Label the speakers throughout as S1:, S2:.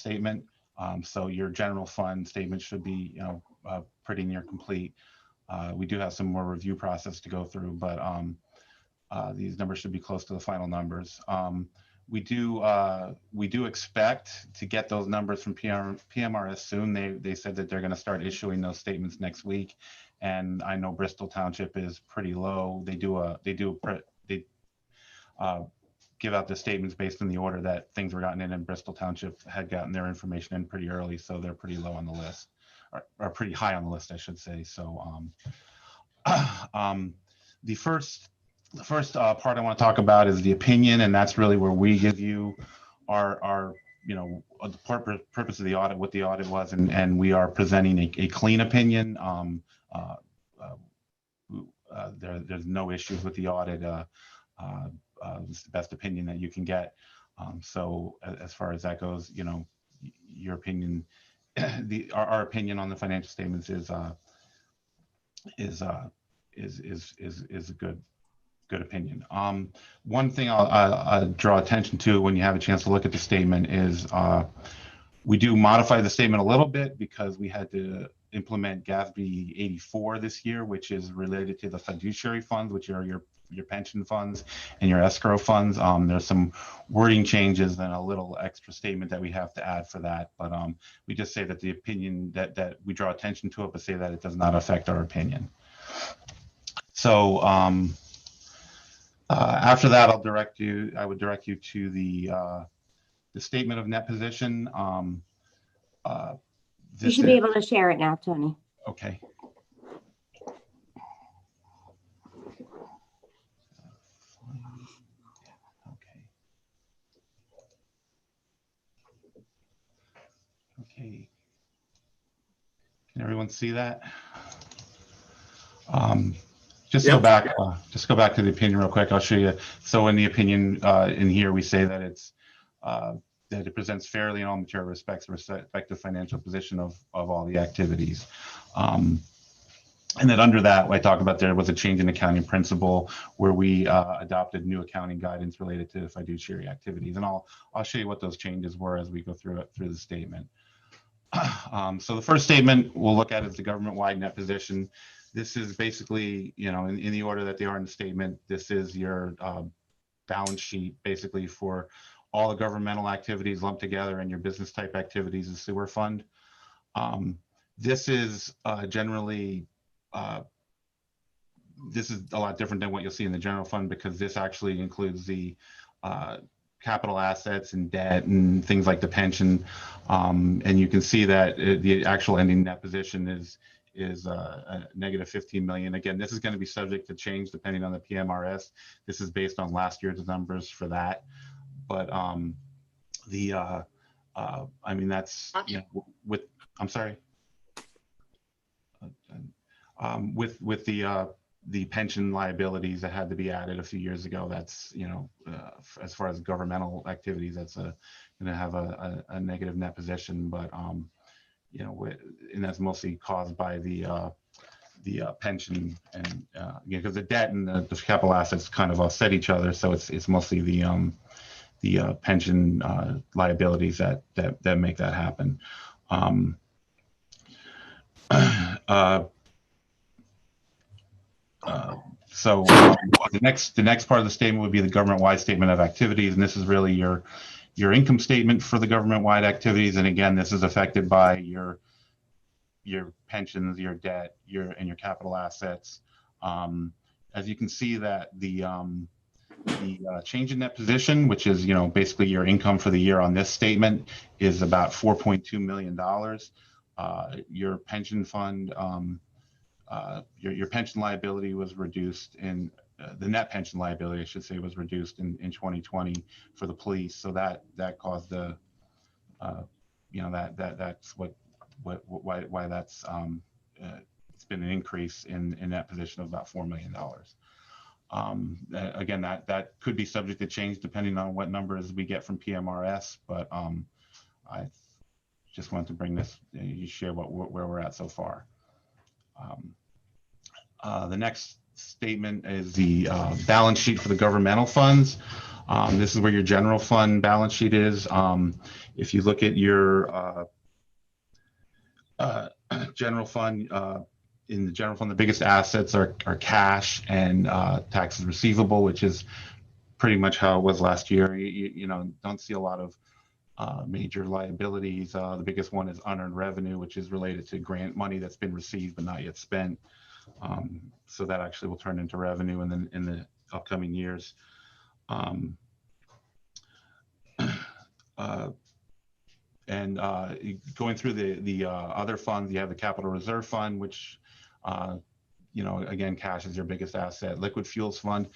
S1: statement. So your general fund statement should be, pretty near complete. We do have some more review process to go through, but these numbers should be close to the final numbers. We do expect to get those numbers from PMRS soon. They said that they're going to start issuing those statements next week, and I know Bristol Township is pretty low. They give out the statements based on the order that things were gotten in, and Bristol Township had gotten their information in pretty early, so they're pretty low on the list, or pretty high on the list, I should say. So the first part I want to talk about is the opinion, and that's really where we give you our the purpose of the audit, what the audit was, and we are presenting a clean opinion. There's no issues with the audit. It's the best opinion that you can get. So as far as that goes, your opinion, our opinion on the financial statements is a good opinion. One thing I'll draw attention to when you have a chance to look at the statement is we do modify the statement a little bit because we had to implement GASB 84 this year, which is related to the fiduciary funds, which are your pension funds and your escrow funds. There's some wording changes and a little extra statement that we have to add for that, but we just say that the opinion that we draw attention to it, but say that it does not affect our opinion. So after that, I would direct you to the statement of net position.
S2: You should be able to share it now, Tony.
S1: Okay. Okay. Can everyone see that? Just go back to the opinion real quick. I'll show you. So in the opinion in here, we say that it's that it presents fairly in all material respects the respective financial position of all the activities. And then under that, I talk about there was a change in accounting principle where we adopted new accounting guidance related to fiduciary activities. And I'll show you what those changes were as we go through the statement. So the first statement we'll look at is the government-wide net position. This is basically, in the order that they are in the statement, this is your balance sheet basically for all the governmental activities lumped together and your business type activities, the sewer fund. This is generally, this is a lot different than what you'll see in the general fund because this actually includes the capital assets and debt and things like the pension. And you can see that the actual ending net position is a negative 15 million. Again, this is going to be subject to change depending on the PMRS. This is based on last year's numbers for that. But I mean, that's, I'm sorry. With the pension liabilities that had to be added a few years ago, that's, as far as governmental activities, that's going to have a negative net position, but and that's mostly caused by the pension and because the debt and the capital assets kind of offset each other, so it's mostly the pension liabilities that make that happen. So the next part of the statement would be the government-wide statement of activities, and this is really your income statement for the government-wide activities. And again, this is affected by your pensions, your debt, and your capital assets. As you can see, that the change in net position, which is basically your income for the year on this statement, is about $4.2 million. Your pension fund, your pension liability was reduced in the net pension liability, I should say, was reduced in 2020 for the police. So that caused the, that's why that's it's been an increase in that position of about $4 million. Again, that could be subject to change depending on what numbers we get from PMRS, but I just wanted to bring this, you share where we're at so far. The next statement is the balance sheet for the governmental funds. This is where your general fund balance sheet is. If you look at your general fund, in the general fund, the biggest assets are cash and taxes receivable, which is pretty much how it was last year. You know, don't see a lot of major liabilities. The biggest one is unearned revenue, which is related to grant money that's been received but not yet spent. So that actually will turn into revenue in the upcoming years. Going through the other funds, you have the Capital Reserve Fund, which you know, again, cash is your biggest asset. Liquid Fuels Fund.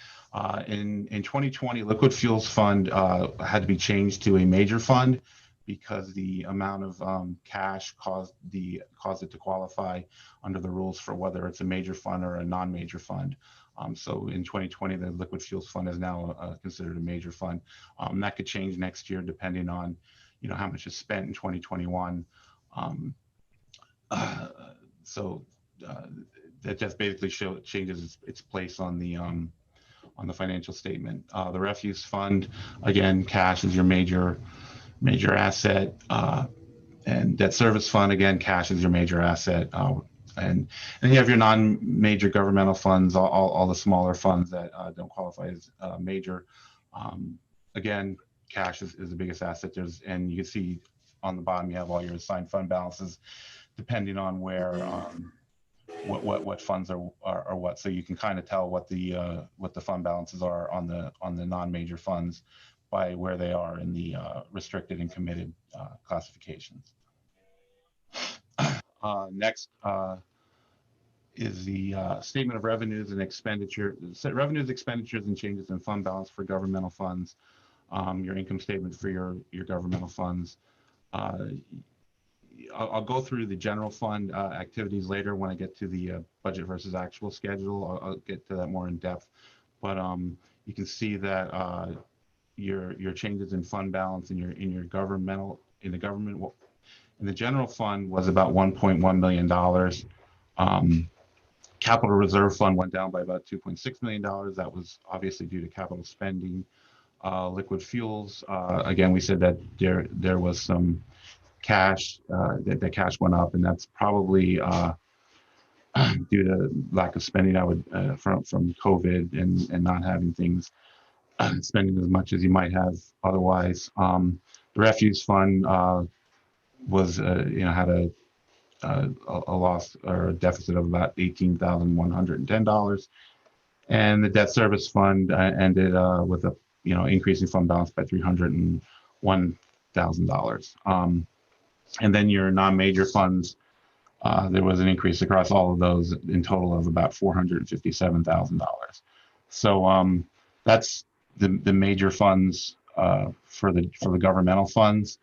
S1: In 2020, Liquid Fuels Fund had to be changed to a major fund because the amount of cash caused it to qualify under the rules for whether it's a major fund or a non-major fund. So in 2020, the Liquid Fuels Fund is now considered a major fund. That could change next year depending on, you know, how much is spent in 2021. That just basically changes its place on the financial statement. The refuse fund, again, cash is your major asset, and debt service fund, again, cash is your major asset. And you have your non-major governmental funds, all the smaller funds that don't qualify as major. Again, cash is the biggest asset. And you can see on the bottom you have all your assigned fund balances, depending on where what funds are what. So you can kind of tell what the fund balances are on the non-major funds by where they are in the restricted and committed classifications. Next is the statement of revenues and expenditures, expenditures, and changes in fund balance for governmental funds. Your income statement for your governmental funds. I'll go through the general fund activities later when I get to the budget versus actual schedule. I'll get to that more in depth, but you can see that your changes in fund balance in the general fund was about $1.1 million. Capital Reserve Fund went down by about $2.6 million. That was obviously due to capital spending. Liquid fuels, again, we said that there was some cash, that cash went up, and that's probably due to lack of spending, from COVID and not having things, spending as much as you might have otherwise. The refuse fund was, you know, had a loss or a deficit of about $18,110, and the debt service fund ended with a, you know, increase in fund balance by $301,000. And then your non-major funds, there was an increase across all of those in total of about $457,000. So that's the major funds for the governmental funds.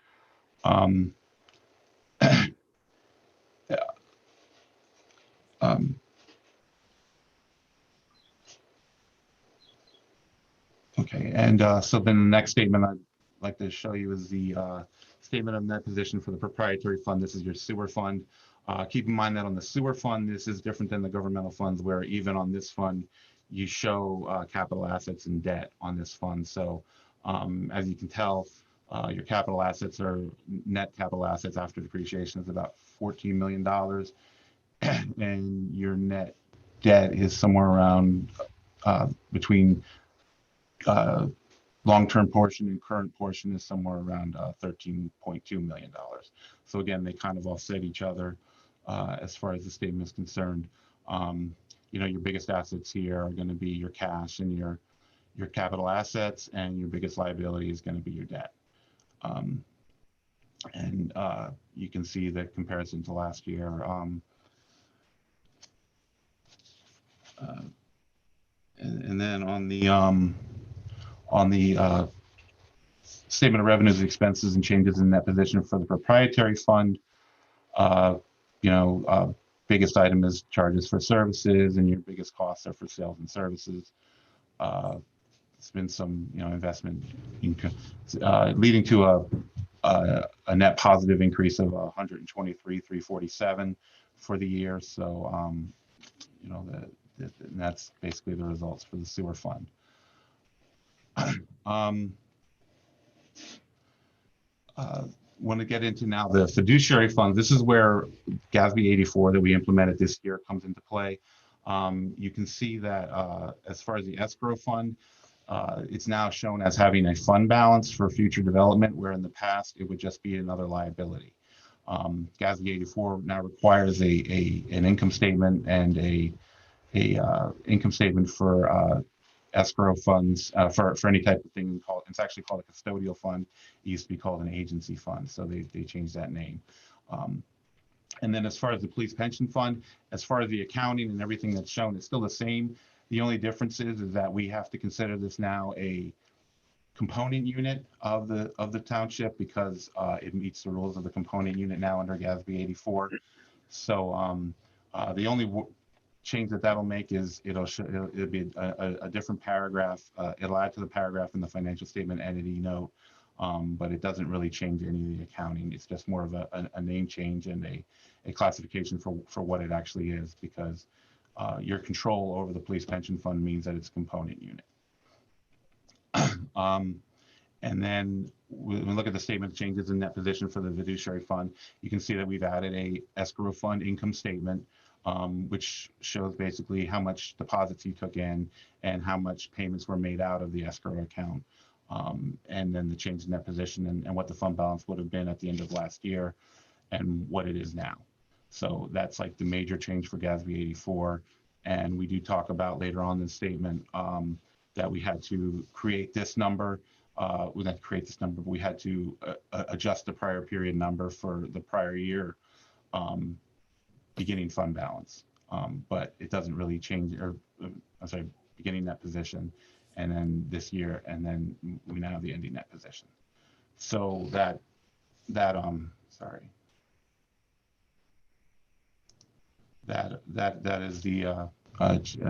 S1: Okay, and so then the next statement I'd like to show you is the statement of net position for the proprietary fund. This is your sewer fund. Keep in mind that on the sewer fund, this is different than the governmental funds, where even on this fund, you show capital assets and debt on this fund. So as you can tell, your capital assets are net capital assets after depreciation is about $14 million, and your net debt is somewhere around between long-term portion and current portion is somewhere around $13.2 million. So again, they kind of offset each other as far as the statement is concerned. You know, your biggest assets here are going to be your cash and your capital assets, and your biggest liability is going to be your debt. And you can see the comparison to last year. And then on the statement of revenues, expenses, and changes in net position for the proprietary fund, you know, biggest item is charges for services, and your biggest costs are for sales and services. It's been some, you know, investment leading to a net positive increase of 123,347 for the year. So, you know, that's basically the results for the sewer fund. Want to get into now the fiduciary fund. This is where GASB 84 that we implemented this year comes into play. You can see that as far as the escrow fund, it's now shown as having a fund balance for future development, where in the past it would just be another liability. GASB 84 now requires an income statement and a income statement for escrow funds for any type of thing. It's actually called a custodial fund. It used to be called an agency fund, so they changed that name. And then as far as the police pension fund, as far as the accounting and everything that's shown, it's still the same. The only difference is that we have to consider this now a component unit of the township, because it meets the rules of the component unit now under GASB 84. So the only change that'll make is it'll be a different paragraph. It'll add to the paragraph in the financial statement entity note, but it doesn't really change any of the accounting. It's just more of a name change and a classification for what it actually is, because your control over the police pension fund means that it's a component unit. And then when we look at the statement of changes in net position for the fiduciary fund, you can see that we've added a escrow fund income statement, which shows basically how much deposits you took in and how much payments were made out of the escrow account. And then the change in net position and what the fund balance would have been at the end of last year and what it is now. So that's like the major change for GASB 84. And we do talk about later on in the statement that we had to create this number. We had to create this number, but we had to adjust the prior period number for the prior year beginning fund balance. But it doesn't really change, or I'm sorry, beginning net position, and then this year, and then we now have the ending net position. So that is the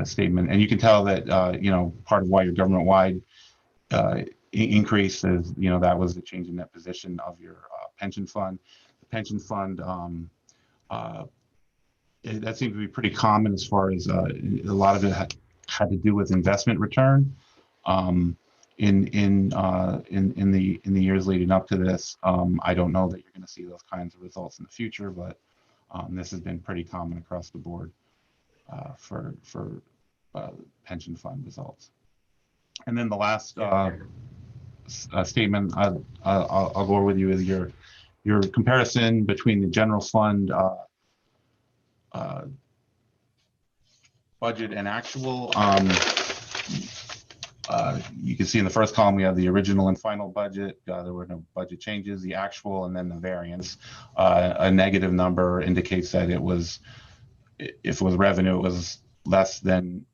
S1: statement, and you can tell that part of why your government-wide increase is that was the change in net position of your pension fund. The pension fund that seems to be pretty common, as far as a lot of it had to do with investment return. In the years leading up to this, I don't know that you're going to see those kinds of results in the future, but this has been pretty common across the board for pension fund results. And then the last statement I'll go over with you is your comparison between the general fund budget and actual. You can see in the first column we have the original and final budget. There were no budget changes. The actual, and then the variance. A negative number indicates that it was, if it was revenue, it was less than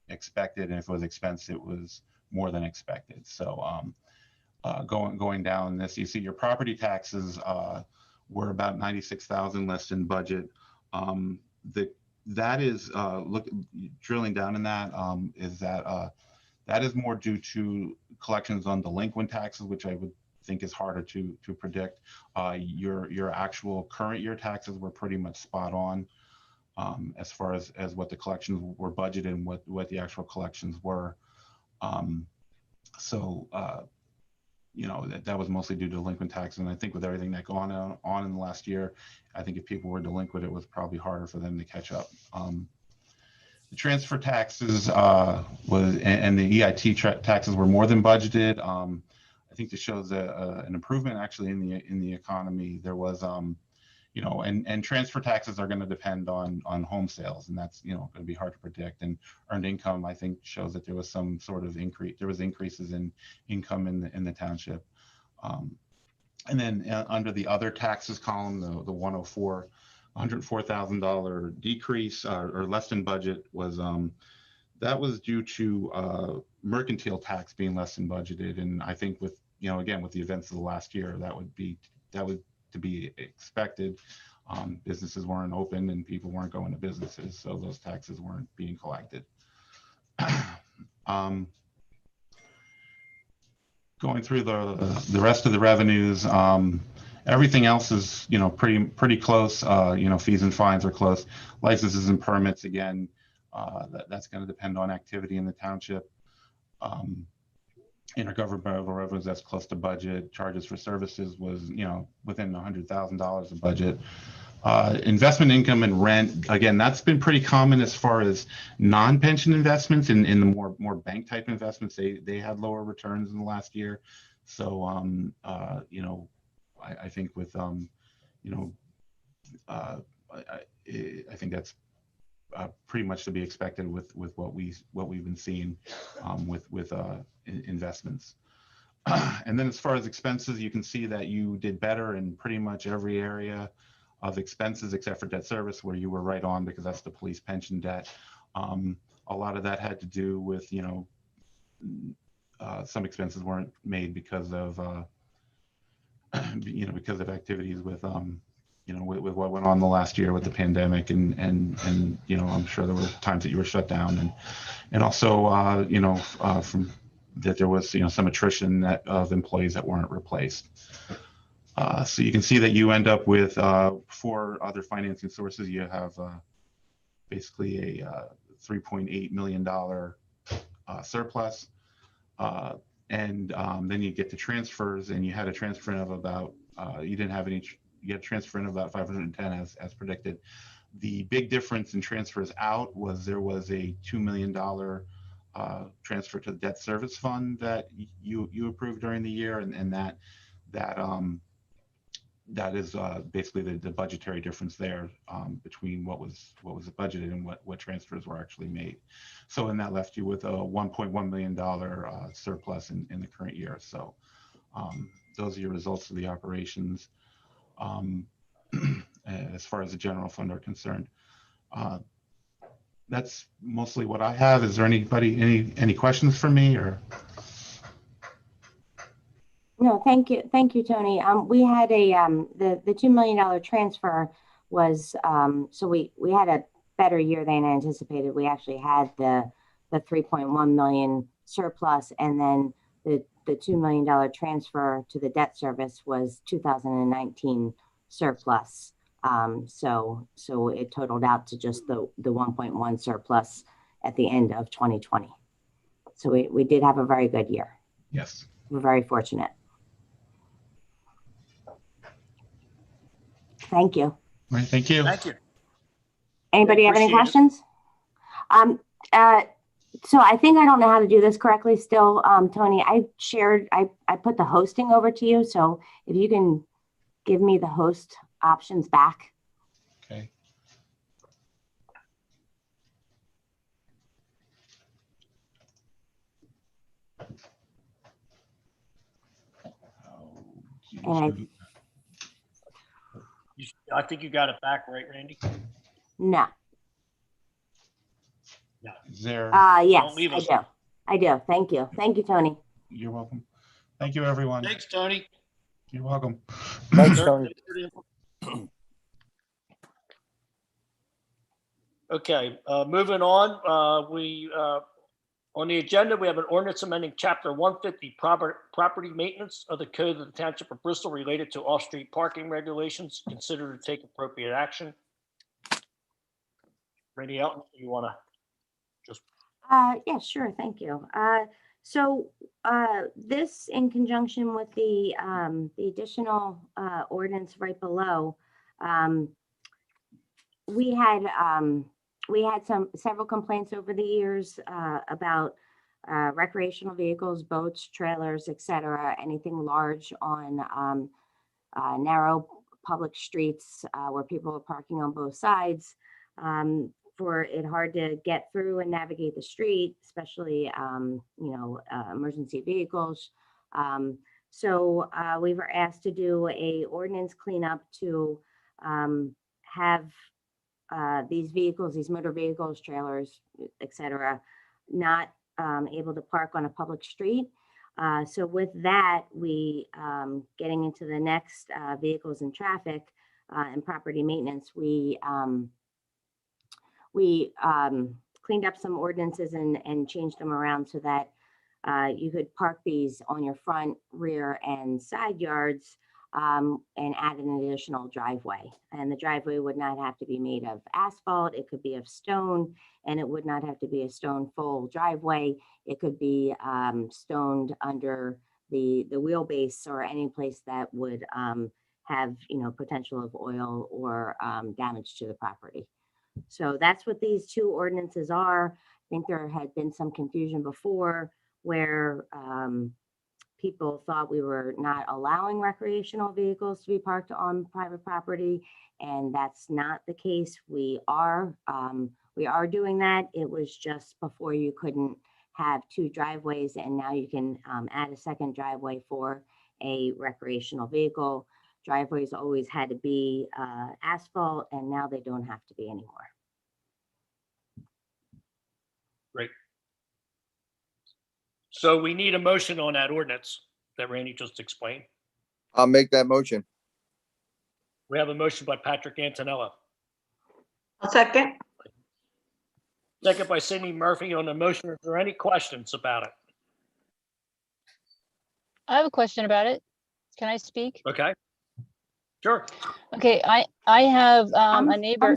S1: expected, and if it was expense, it was more than expected. So going down this, you see your property taxes were about 96,000 less than budget. That is drilling down in that is that that is more due to collections on delinquent taxes, which I would think is harder to predict. Your actual current year taxes were pretty much spot on as far as what the collections were budgeted and what the actual collections were. That was mostly due to delinquent taxes. And I think with everything that gone on in the last year, I think if people were delinquent, it was probably harder for them to catch up. The transfer taxes and the EIT taxes were more than budgeted. I think this shows an improvement actually in the economy. There was, and transfer taxes are going to depend on home sales, and that's going to be hard to predict. And earned income, I think, shows that there was some sort of increase. There was increases in income in the township. And then under the other taxes column, the $104,000 decrease or less than budget was that was due to mercantile tax being less than budgeted. And I think with again with the events of the last year, that would to be expected. Businesses weren't open and people weren't going to businesses, so those taxes weren't being collected. Going through the rest of the revenues, everything else is pretty close. Fees and fines are close. Licenses and permits, again, That's going to depend on activity in the township. In our governmental revenues, that's close to budget. Charges for services was, within $100,000 of budget. Investment income and rent, again, that's been pretty common as far as non-pension investments. In the more bank type investments, they had lower returns in the last year. So, I think with, I think that's pretty much to be expected with what we've been seeing with investments. And then as far as expenses, you can see that you did better in pretty much every area of expenses except for debt service, where you were right on, because that's the police pension debt. A lot of that had to do with, some expenses weren't made because of because of activities with with what went on the last year with the pandemic, and I'm sure there were times that you were shut down, and also from that there was some attrition of employees that weren't replaced. So you can see that you end up with 4 other financing sources. You have basically a $3.8 million surplus, and then you get to transfers, and you had a transfer of about you didn't have any. You had a transfer in of about 510 as predicted. The big difference in transfers out was there was a $2 million transfer to the debt service fund that you approved during the year, and that is basically the budgetary difference there between what was budgeted and what transfers were actually made. So, and that left you with a $1.1 million surplus in the current year. So those are your results of the operations. As far as the general fund are concerned, that's mostly what I have. Is there anybody any questions for me or?
S2: No, thank you, Tony. We had the $2 million transfer was so we had a better year than anticipated. We actually had the 3.1 million surplus, and then the $2 million transfer to the debt service was 2019 surplus. So it totaled out to just the 1.1 surplus at the end of 2020. So we did have a very good year.
S1: Yes.
S2: We're very fortunate. Thank you.
S1: All right, thank you.
S3: Thank you.
S2: Anybody have any questions? So I think I don't know how to do this correctly still. Tony, I put the hosting over to you. So if you can give me the host options back.
S1: Okay.
S2: And
S3: I think you got it back, right, Randy?
S2: no.
S3: No.
S1: Is there?
S2: Yes, I do. Thank you. Thank you, Tony.
S1: You're welcome. Thank you, everyone.
S3: Thanks, Tony.
S1: You're welcome.
S4: Thanks, Tony.
S3: Okay, moving on. On the agenda, we have an ordinance amending Chapter 150, property maintenance of the Code of the Township of Bristol related to off-street parking regulations. Consider to take appropriate action. Randy Elton, you want to just?
S2: Yeah, sure. Thank you. So this, in conjunction with the additional ordinance right below, we had several complaints over the years about recreational vehicles, boats, trailers, etc., anything large on narrow public streets where people are parking on both sides. For it hard to get through and navigate the street, especially emergency vehicles. So we were asked to do a ordinance cleanup to have these vehicles, these motor vehicles, trailers, etc., not able to park on a public street. So with that, we getting into the next vehicles and traffic and property maintenance, we cleaned up some ordinances and changed them around so that you could park these on your front, rear, and side yards and add an additional driveway. And the driveway would not have to be made of asphalt. It could be of stone, and it would not have to be a stone full driveway. It could be stoned under the wheelbase or any place that would have, potential of oil or damage to the property. So that's what these two ordinances are. I think there had been some confusion before where people thought we were not allowing recreational vehicles to be parked on private property, and that's not the case. We are doing that. It was just before you couldn't have two driveways, and now you can add a second driveway for a recreational vehicle. Driveways always had to be asphalt, and now they don't have to be anymore.
S3: Great. So we need a motion on that ordinance that Randy just explained.
S4: I'll make that motion.
S3: We have a motion by Patrick Antonella,
S5: I'll second.
S3: second by Cindy Murphy on the motion. Is there any questions about it?
S6: I have a question about it. Can I speak?
S3: Okay. Sure.
S6: Okay, I have a neighbor.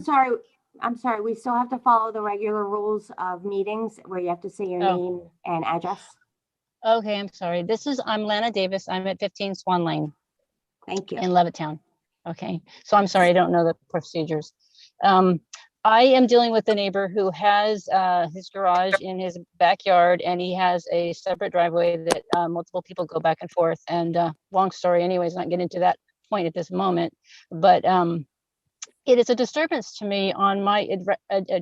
S2: I'm sorry. We still have to follow the regular rules of meetings where you have to say your name and address.
S6: Okay, I'm sorry. I'm Lana Davis. I'm at 15 Swan Lane
S2: Thank you.
S6: in Levittown. Okay, so I'm sorry, I don't know the procedures. I am dealing with a neighbor who has his garage in his backyard, and he has a separate driveway that multiple people go back and forth. And long story anyways, not get into that point at this moment, but it is a disturbance to me on my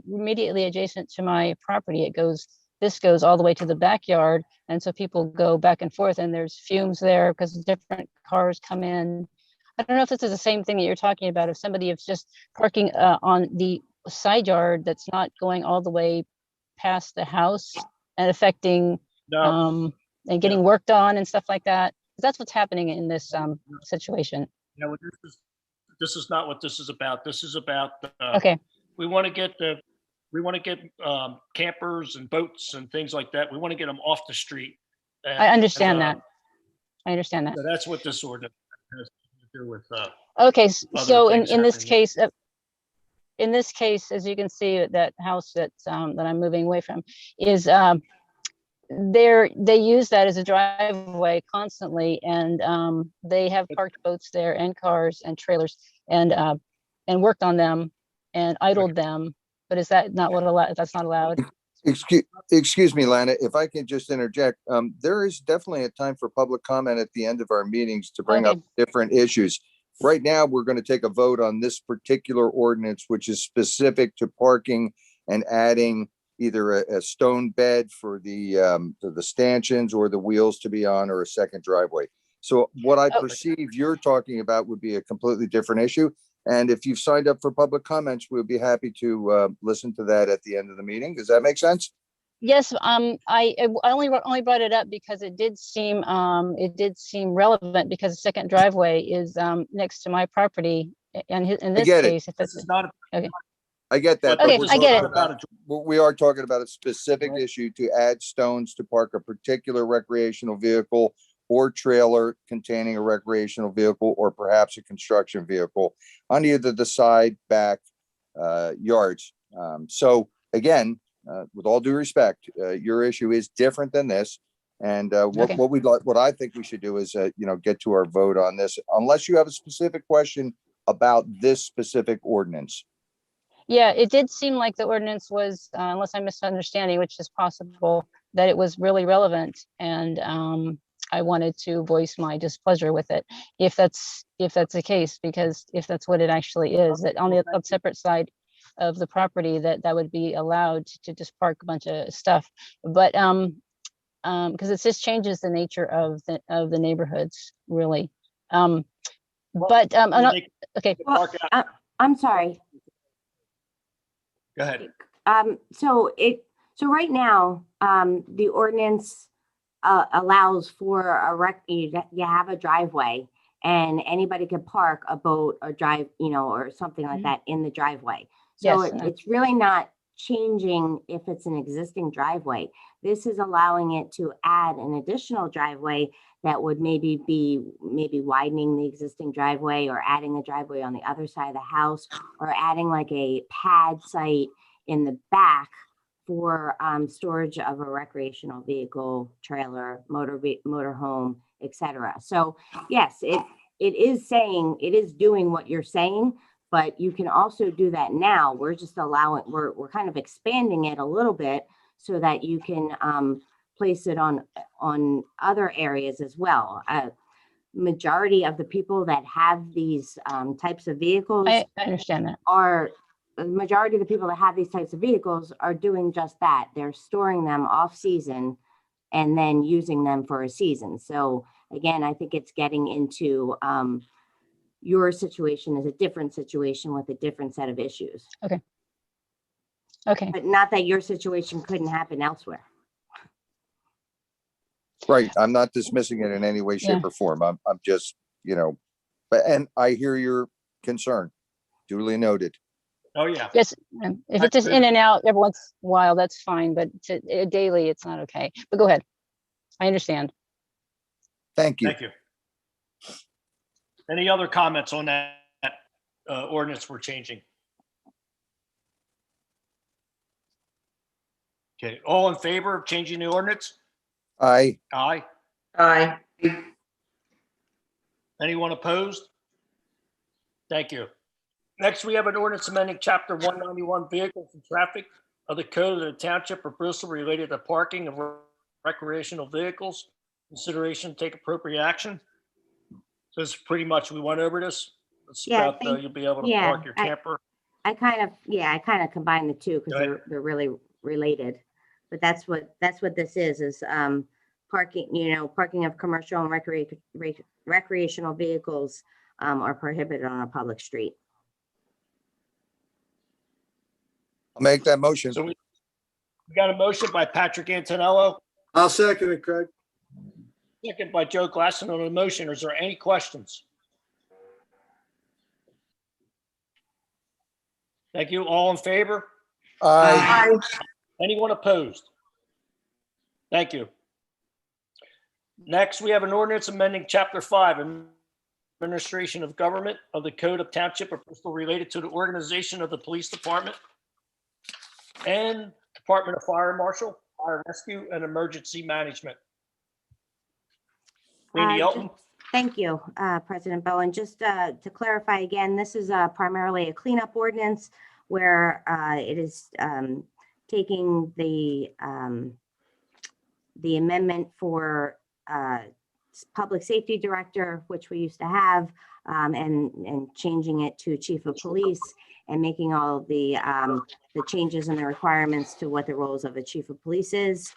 S6: immediately adjacent to my property. This goes all the way to the backyard, and so people go back and forth, and there's fumes there because different cars come in. I don't know if this is the same thing that you're talking about. If somebody is just parking on the side yard that's not going all the way past the house and affecting and getting worked on and stuff like that. That's what's happening in this situation.
S3: No, this is not what this is about. This is about
S6: Okay.
S3: we want to get campers and boats and things like that. We want to get them off the street.
S6: I understand that. I understand that.
S3: So that's what this ordinance has to do with.
S6: Okay, so
S3: things
S6: in this
S3: happening.
S6: case, as you can see, that house that's that I'm moving away from is they use that as a driveway constantly, and they have parked boats there and cars and trailers and worked on them and idled them. But is that not that's not allowed?
S4: Excuse me, Lana, if I can just interject, there is definitely a time for public comment at the end of our meetings to bring up different issues. Right now, we're going to take a vote on this particular ordinance, which is specific to parking and adding either a stone bed for the stanchions or the wheels to be on, or a second driveway. So what I perceive you're talking about would be a completely different issue. And if you've signed up for public comments, we'll be happy to listen to that at the end of the meeting. Does that make sense?
S6: Yes, I only brought it up because it did seem relevant, because the second driveway is next to my property, and in this case, if
S3: This is not
S6: okay.
S4: I get that.
S6: Okay,
S4: but
S6: I get
S4: it. We are talking about a specific issue to add stones to park a particular recreational vehicle or trailer containing a recreational vehicle, or perhaps a construction vehicle, on either the side, back yards. So again, with all due respect, your issue is different than this. And what I think we should do is, get to our vote on this, unless you have a specific question about this specific ordinance.
S6: Yeah, it did seem like the ordinance was, unless I'm misunderstanding, which is possible, that it was really relevant, and I wanted to voice my displeasure with it, if that's the case, because if that's what it actually is, that on the separate side of the property that would be allowed to just park a bunch of stuff, but because it just changes the nature of the neighborhoods, really. Okay.
S2: Well, I'm sorry.
S3: Go ahead.
S2: So right now, the ordinance allows for you have a driveway, and anybody can park a boat or drive, or something like that in the driveway. So
S6: Yes.
S2: it's really not changing if it's an existing driveway. This is allowing it to add an additional driveway that would maybe widening the existing driveway, or adding a driveway on the other side of the house, or adding like a pad site in the back for storage of a recreational vehicle, trailer, motorhome, etc. So yes, it is doing what you're saying, but you can also do that now. We're just allowing, we're kind of expanding it a little bit so that you can place it on other areas as well. Majority of the people that have these types of vehicles
S6: I understand that.
S2: the majority of the people that have these types of vehicles are doing just that. They're storing them off season and then using them for a season. So again, I think it's getting into your situation is a different situation with a different set of issues.
S6: Okay.
S2: But not that your situation couldn't happen elsewhere.
S4: Right. I'm not dismissing it in any way, shape,
S6: Yeah.
S4: or form. I'm just, and I hear your concern. Duly noted.
S3: Oh, yeah.
S6: Yes, if it's just in and out every once in a while, that's fine, but daily, it's not okay. But go ahead. I understand.
S4: Thank you.
S3: Thank you. Any other comments on that ordinance we're changing? Okay, all in favor of changing the ordinance?
S4: Aye.
S3: Aye.
S5: Aye.
S3: Anyone opposed? Thank you. Next, we have an ordinance amending Chapter 191 Vehicles and Traffic of the Code of the Township of Bristol related to parking of recreational vehicles. Consideration to take appropriate action. So it's pretty much, we went over this. It's
S2: Yeah, I
S3: about,
S2: think-
S3: you'll be able to
S2: yeah,
S3: park your camper.
S2: I kind of combine the two because
S3: Go ahead.
S2: they're really related. But that's what this is parking, parking of commercial and recreational vehicles are prohibited on a public street.
S4: I'll make that motion.
S3: So we got a motion by Patrick Antonello,
S7: I'll second it, Craig.
S3: second by Joe Glasson on the motion. Is there any questions? Thank you. All in favor?
S4: Aye.
S3: Anyone opposed? Thank you. Next, we have an ordinance amending Chapter 5, Administration of Government of the Code of Township of Bristol related to the organization of the Police Department and Department of Fire Marshal, Fire Rescue, and Emergency Management. Lady Elton?
S2: Thank you, President Bowen. Just to clarify again, this is primarily a cleanup ordinance where it is taking the amendment for Public Safety Director, which we used to have, and changing it to Chief of Police and making all the changes and the requirements to what the roles of a Chief of Police is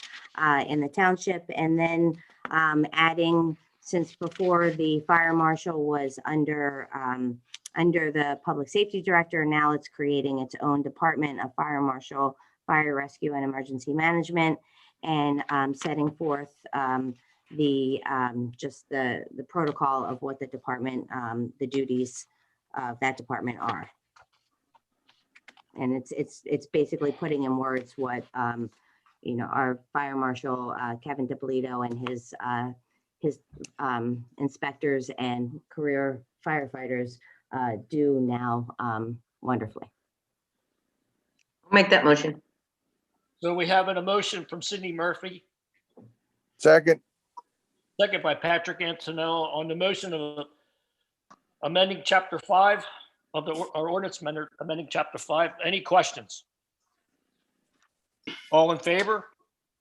S2: in the township. And then adding, since before the Fire Marshal was under the Public Safety Director, now it's creating its own department of Fire Marshal, Fire Rescue, and Emergency Management, and setting forth just the protocol of what the department, the duties of that department are. And it's basically putting in words what our Fire Marshal Kevin DiPolito and his inspectors and career firefighters do now wonderfully.
S5: I'll make that motion.
S3: So we have a motion from Sydney Murphy,
S4: Second.
S3: second by Patrick Antonello on the motion of amending Chapter 5 of our ordinance amending Chapter 5. Any questions? All in favor?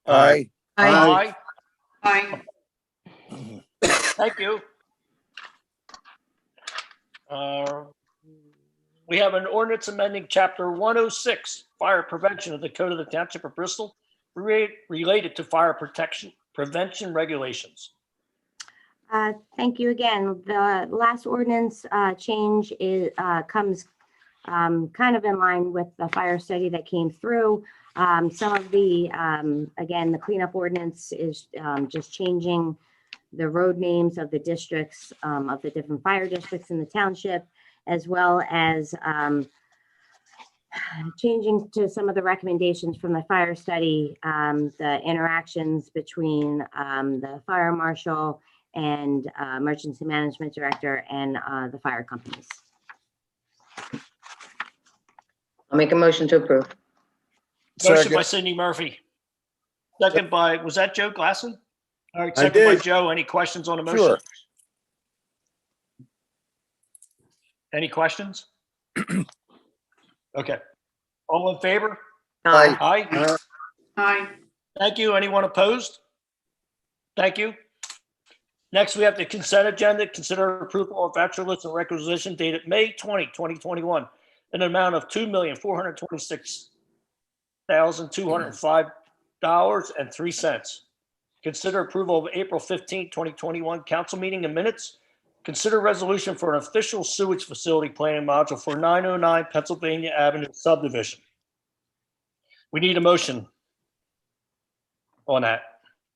S4: Aye.
S3: Aye.
S5: Aye.
S3: Thank you. We have an ordinance amending Chapter 106, Fire Prevention of the Code of the Township of Bristol related to fire prevention regulations.
S2: Thank you again. The last ordinance change comes kind of in line with the fire study that came through. Some of the, again, the cleanup ordinance is just changing the road names of the districts, of the different fire districts in the township, as well as changing to some of the recommendations from the fire study, the interactions between the fire marshal and emergency management director and the fire companies.
S5: I'll make a motion to approve.
S3: Motion
S4: Second.
S3: by Cindy Murphy. Second by, was that Joe Glasson? All right,
S4: I
S3: second by
S4: did.
S3: Joe. Any questions on the motion?
S4: Sure.
S3: Any questions? Okay. All in favor?
S5: Aye.
S3: Aye.
S5: Aye.
S3: Thank you. Anyone opposed? Thank you. Next, we have the consent agenda. Consider approval of voucher list and requisition dated May 20, 2021, in an amount of $2,426,205.03. Consider approval of April 15, 2021 council meeting and minutes. Consider resolution for an official sewage facility planning module for 909 Pennsylvania Avenue subdivision. We need a motion on that.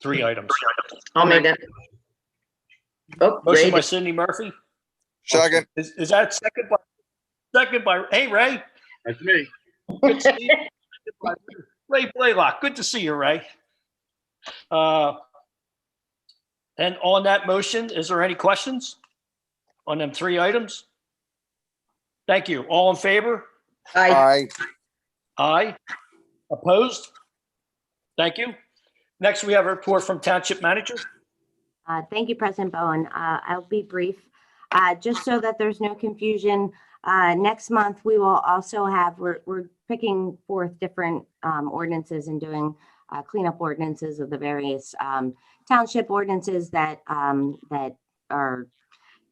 S3: 3 items.
S5: I'll make that. Oh,
S3: Motion by
S5: Ray,
S3: Cindy Murphy.
S4: Second.
S3: Is that second by, hey, Ray?
S7: That's me.
S3: Good to see you. Ray Blaylock, good to see you, Ray. And on that motion, is there any questions on them 3 items? Thank you. All in favor?
S5: aye.
S4: Aye.
S3: Aye. Opposed? Thank you. Next, we have a report from Township Manager.
S2: Thank you, President Bowen. I'll be brief. Just so that there's no confusion, next month we will also have, we're picking forth different ordinances and doing cleanup ordinances of the various township ordinances that that are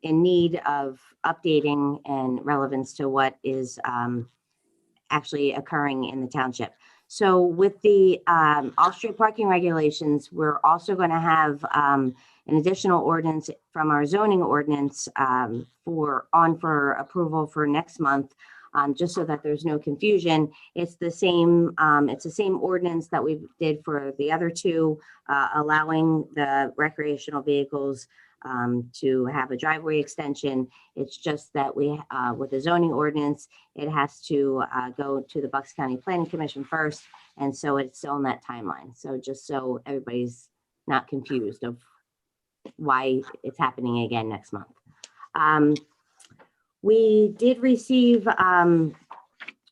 S2: in need of updating and relevance to what is actually occurring in the township. So with the off-street parking regulations, we're also going to have an additional ordinance from our zoning ordinance for approval for next month, just so that there's no confusion. It's the same ordinance that we did for the other 2, allowing the recreational vehicles to have a driveway extension. It's just that we, with the zoning ordinance, it has to go to the Bucks County Planning Commission first. And so it's still in that timeline. So just so everybody's not confused of why it's happening again next month. We did receive,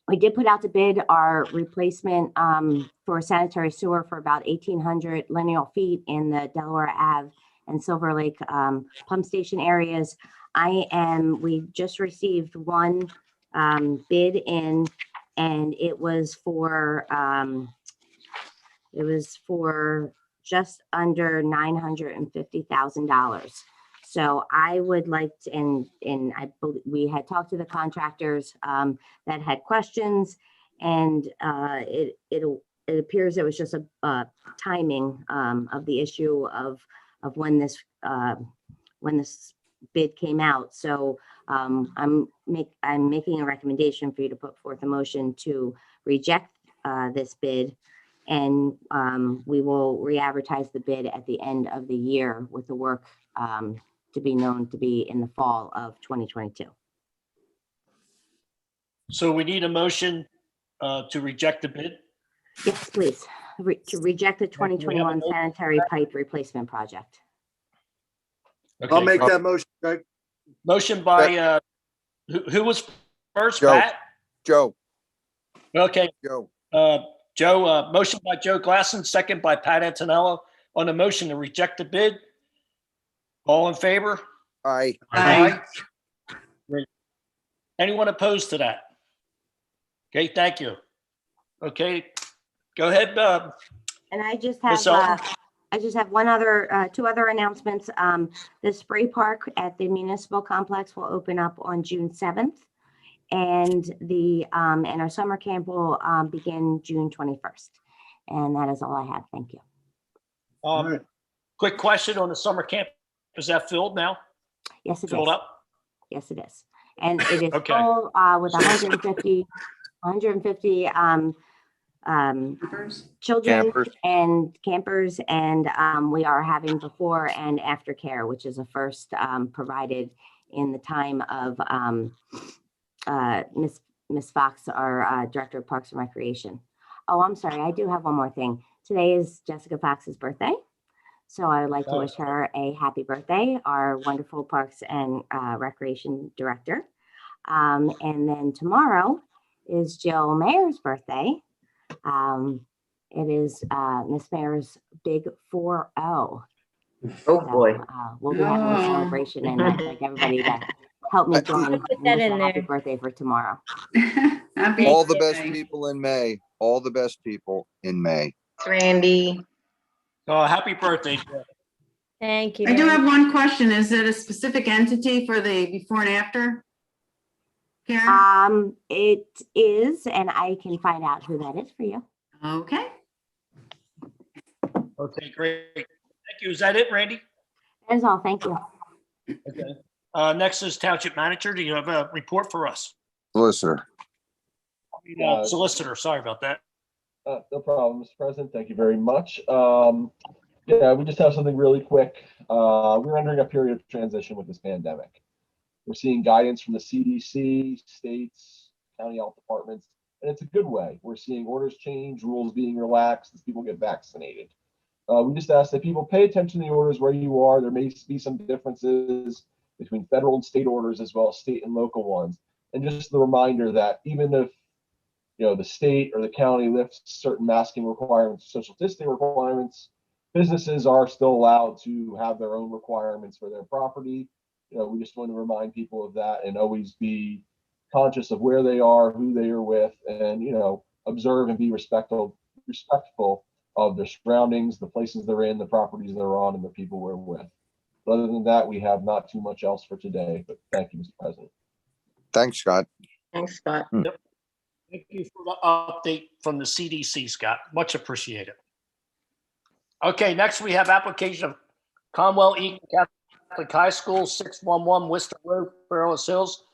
S2: we did put out to bid our replacement for sanitary sewer for about 1,800 lineal feet in the Delaware Ave and Silver Lake pump station areas. We just received one bid in, and it was for just under $950,000. So I would like to, and we had talked to the contractors that had questions, and it appears it was just a timing of the issue of when this bid came out. So I'm making a recommendation for you to put forth a motion to reject this bid, and we will re-advertise the bid at the end of the year with the work to be known to be in the fall of 2022.
S3: So we need a motion to reject the bid.
S2: Yes, please. To reject the 2021 sanitary pipe replacement project.
S7: I'll
S3: Okay.
S7: make that motion, Greg.
S3: Motion by, who was first,
S4: Joe.
S3: Pat?
S4: Joe.
S3: Okay,
S4: Joe.
S3: Joe, motion by Joe Glasson, second by Pat Antonello on the motion to reject the bid. All in favor?
S4: Aye.
S5: Aye.
S3: Great. Anyone opposed to that? Okay, thank you. Okay, go ahead.
S2: And I just
S3: Ms.
S2: have,
S3: Elton?
S2: 2 other announcements. The spray park at the municipal complex will open up on June 7th. And and our summer camp will begin June 21st. And that is all I have. Thank you.
S7: All right.
S3: Quick question on the summer camp. Is that filled now?
S2: Yes, it is.
S3: Filled up?
S2: Yes, it is. And it is
S3: Okay.
S2: full with 150 children
S4: Campers.
S2: and campers. And we are having before and after care, which is a first provided in the time of Ms. Fox, our Director of Parks and Recreation. Oh, I'm sorry. I do have one more thing. Today is Jessica Fox's birthday. So I would like to wish her a happy birthday, our wonderful Parks and Recreation Director. And then tomorrow is Jill Mayer's birthday. It is Miss Mayer's big 4-0.
S5: Oh, boy.
S2: We'll be having a celebration, and I'd like everybody to help me join and
S6: Put that
S2: wish
S6: in
S2: a happy
S6: there.
S2: birthday for tomorrow.
S5: Happy
S4: All the best
S5: birthday.
S4: people in May. All the best people in May.
S5: Randy.
S3: Happy birthday. Jill.
S6: Thank you.
S8: I do
S6: very
S8: have one question. Is it a specific entity for the before and after? Karen?
S2: It is, and I can find out who that is for you.
S8: Okay.
S3: Okay, great. Thank you. Is that it, Randy?
S2: That is all. Thank you.
S3: Okay. Next is Township Manager. Do you have a report for us?
S4: Solicitor.
S3: Solicitor, sorry about that.
S9: No problem, Mr. President. Thank you very much. Yeah, we just have something really quick. We're entering a period of transition with this pandemic. We're seeing guidance from the CDC, states, county health departments, and it's a good way. We're seeing orders change, rules being relaxed as people get vaccinated. We just ask that people pay attention to the orders where you are. There may be some differences between federal and state orders as well as state and local ones. And just the reminder that even if the state or the county lifts certain masking requirements, social distancing requirements, businesses are still allowed to have their own requirements for their property. We just want to remind people of that and always be conscious of where they are, who they are with, and observe and be respectful of their surroundings, the places they're in, the properties they're on, and the people we're with. But other than that, we have not too much else for today. But thank you, Mr. President.
S4: Thanks, Scott.
S5: Thanks, Scott.
S3: Thank you for the update from the CDC, Scott. Much appreciated. Okay, next we have application of Conwell Eaton Catholic High School, 611 Worcester Road, Fairless Hills,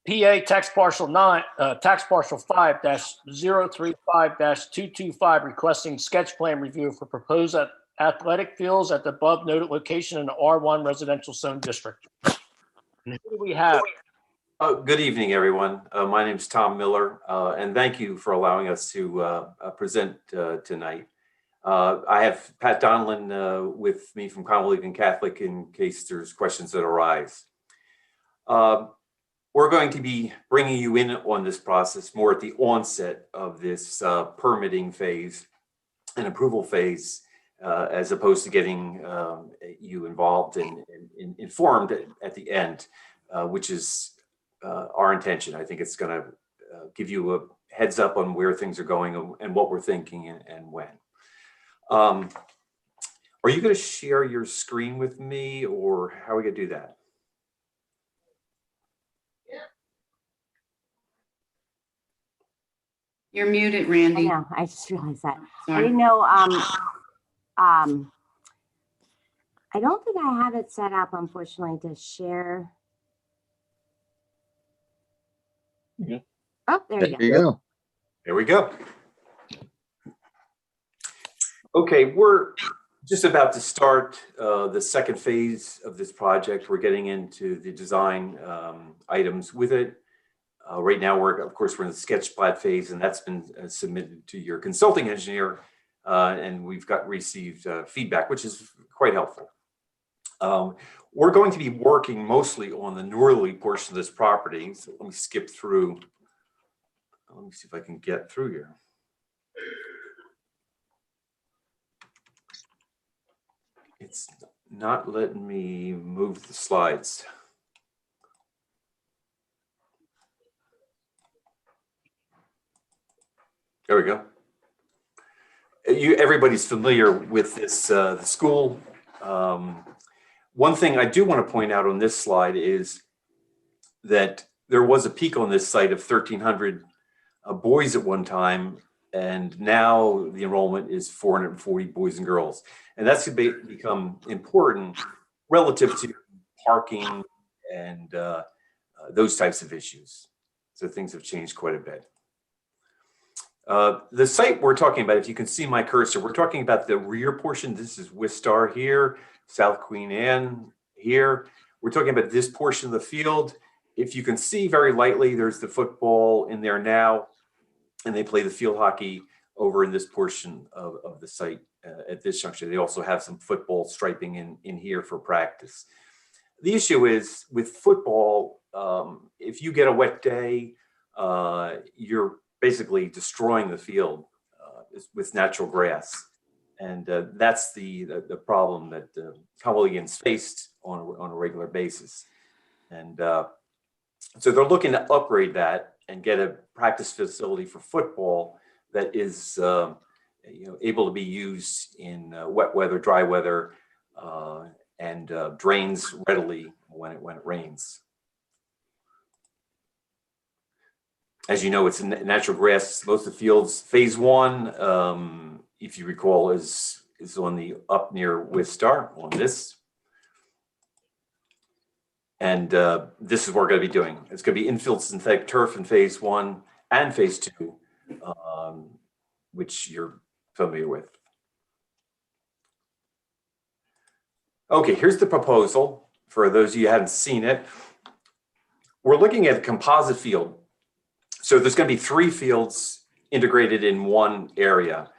S3: PA tax parcel 5-035-225, requesting sketch plan review for proposed athletic fields at the above noted location in the R1 residential zone district. And who do we have?
S10: Good evening, everyone. My name is Tom Miller, and thank you for allowing us to present tonight. I have Pat Donlin with me from Conwell Eaton Catholic in case there's questions that arise. We're going to be bringing you in on this process more at the onset of this permitting phase and approval phase, as opposed to getting you involved and informed at the end, which is our intention. I think it's going to give you a heads up on where things are going and what we're thinking and when. Are you going to share your screen with me, or how are we going to do that?
S8: You're muted,
S2: I
S8: Randy.
S2: know. I just realized that. I
S8: Sorry.
S2: didn't know. I don't think I have it set up, unfortunately, to share.
S9: Yeah.
S2: Oh, there you go.
S4: There you go.
S10: There we go. Okay, we're just about to start the second phase of this project. We're getting into the design items with it. Right now, of course, we're in the sketch plat phase, and that's been submitted to your consulting engineer, and we've received feedback, which is quite helpful. We're going to be working mostly on the northerly portion of this property. So let me skip through. Let me see if I can get through here. It's not letting me move the slides. There we go. Everybody's familiar with this the school. One thing I do want to point out on this slide is that there was a peak on this site of 1,300 boys at one time, and now the enrollment is 440 boys and girls. And that's become important relative to parking and those types of issues. So things have changed quite a bit. The site we're talking about, if you can see my cursor, we're talking about the rear portion. This is Wistar here, South Queen Anne here. We're talking about this portion of the field. if you can see very lightly, there's the football in there now, and they play the field hockey over in this portion of the site at this juncture. They also have some football striping in here for practice. The issue is with football, if you get a wet day, you're basically destroying the field with natural grass. And that's the problem that Cowleyans faced on a regular basis. And so they're looking to upgrade that and get a practice facility for football that is able to be used in wet weather, dry weather, and drains readily when it rains. As you know, it's natural grass. Most of the fields, phase one, if you recall, is on the up near Wistar on this. And this is what we're going to be doing. It's going to be infield synthetic turf in phase one and phase two, which you're familiar with. Okay, here's the proposal for those of you who haven't seen it. We're looking at a composite field. So there's going to be 3 fields integrated in one area.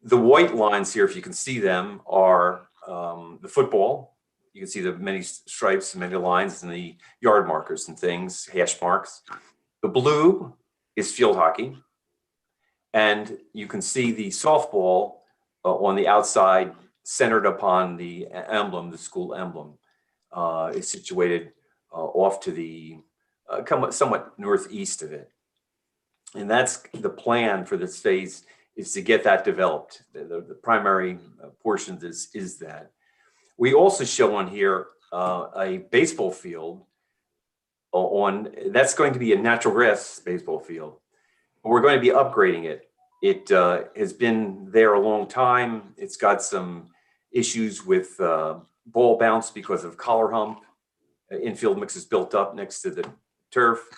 S10: The white lines here, if you can see them, are the football. You can see the many stripes and many lines and the yard markers and things, hash marks. The blue is field hockey. And you can see the softball on the outside centered upon the emblem, the school emblem, is situated off to the somewhat northeast of it. And that's the plan for this phase, is to get that developed. The primary portion of this is that. We also show on here a baseball field that's going to be a natural grass baseball field. But we're going to be upgrading it. It has been there a long time. It's got some issues with ball bounce because of collar hump. Infield mix is built up next to the turf.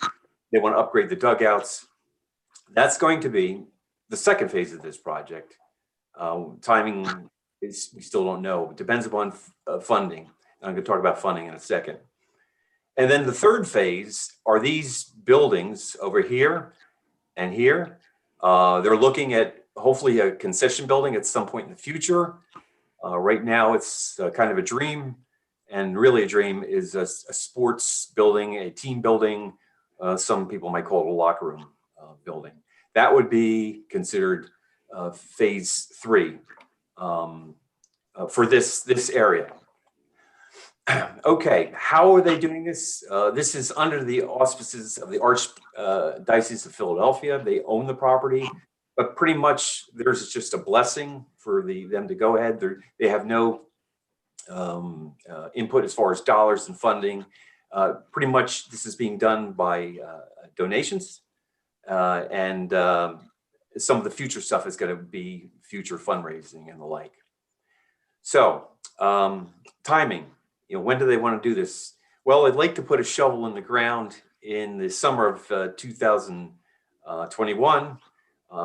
S10: They want to upgrade the dugouts. That's going to be the second phase of this project. Timing we still don't know. It depends upon funding. I'm going to talk about funding in a second. And then the third phase are these buildings over here and here. They're looking at hopefully a concession building at some point in the future. Right now it's kind of a dream, and really a dream is a sports building, a team building. Some people might call it a locker room building. That would be considered phase 3. For this area. Okay, how are they doing this? This is under the auspices of the Archdiocese of Philadelphia. They own the property, but pretty much there's just a blessing for them to go ahead. They have no input as far as dollars and funding. Pretty much this is being done by donations, and some of the future stuff is going to be future fundraising and the like. So timing, when do they want to do this? Well, I'd like to put a shovel in the ground in the summer of 2021,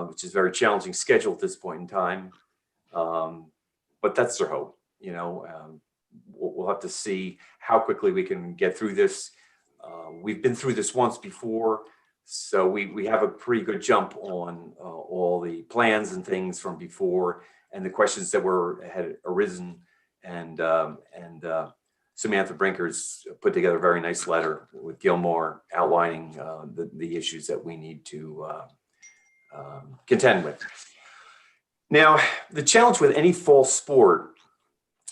S10: which is a very challenging schedule at this point in time. But that's their hope. We'll have to see how quickly we can get through this. We've been through this once before, so we have a pretty good jump on all the plans and things from before, and the questions that had arisen, and Samantha Brinker's put together a very nice letter with Gilmore outlining the issues that we need to contend with. Now, the challenge with any fall sport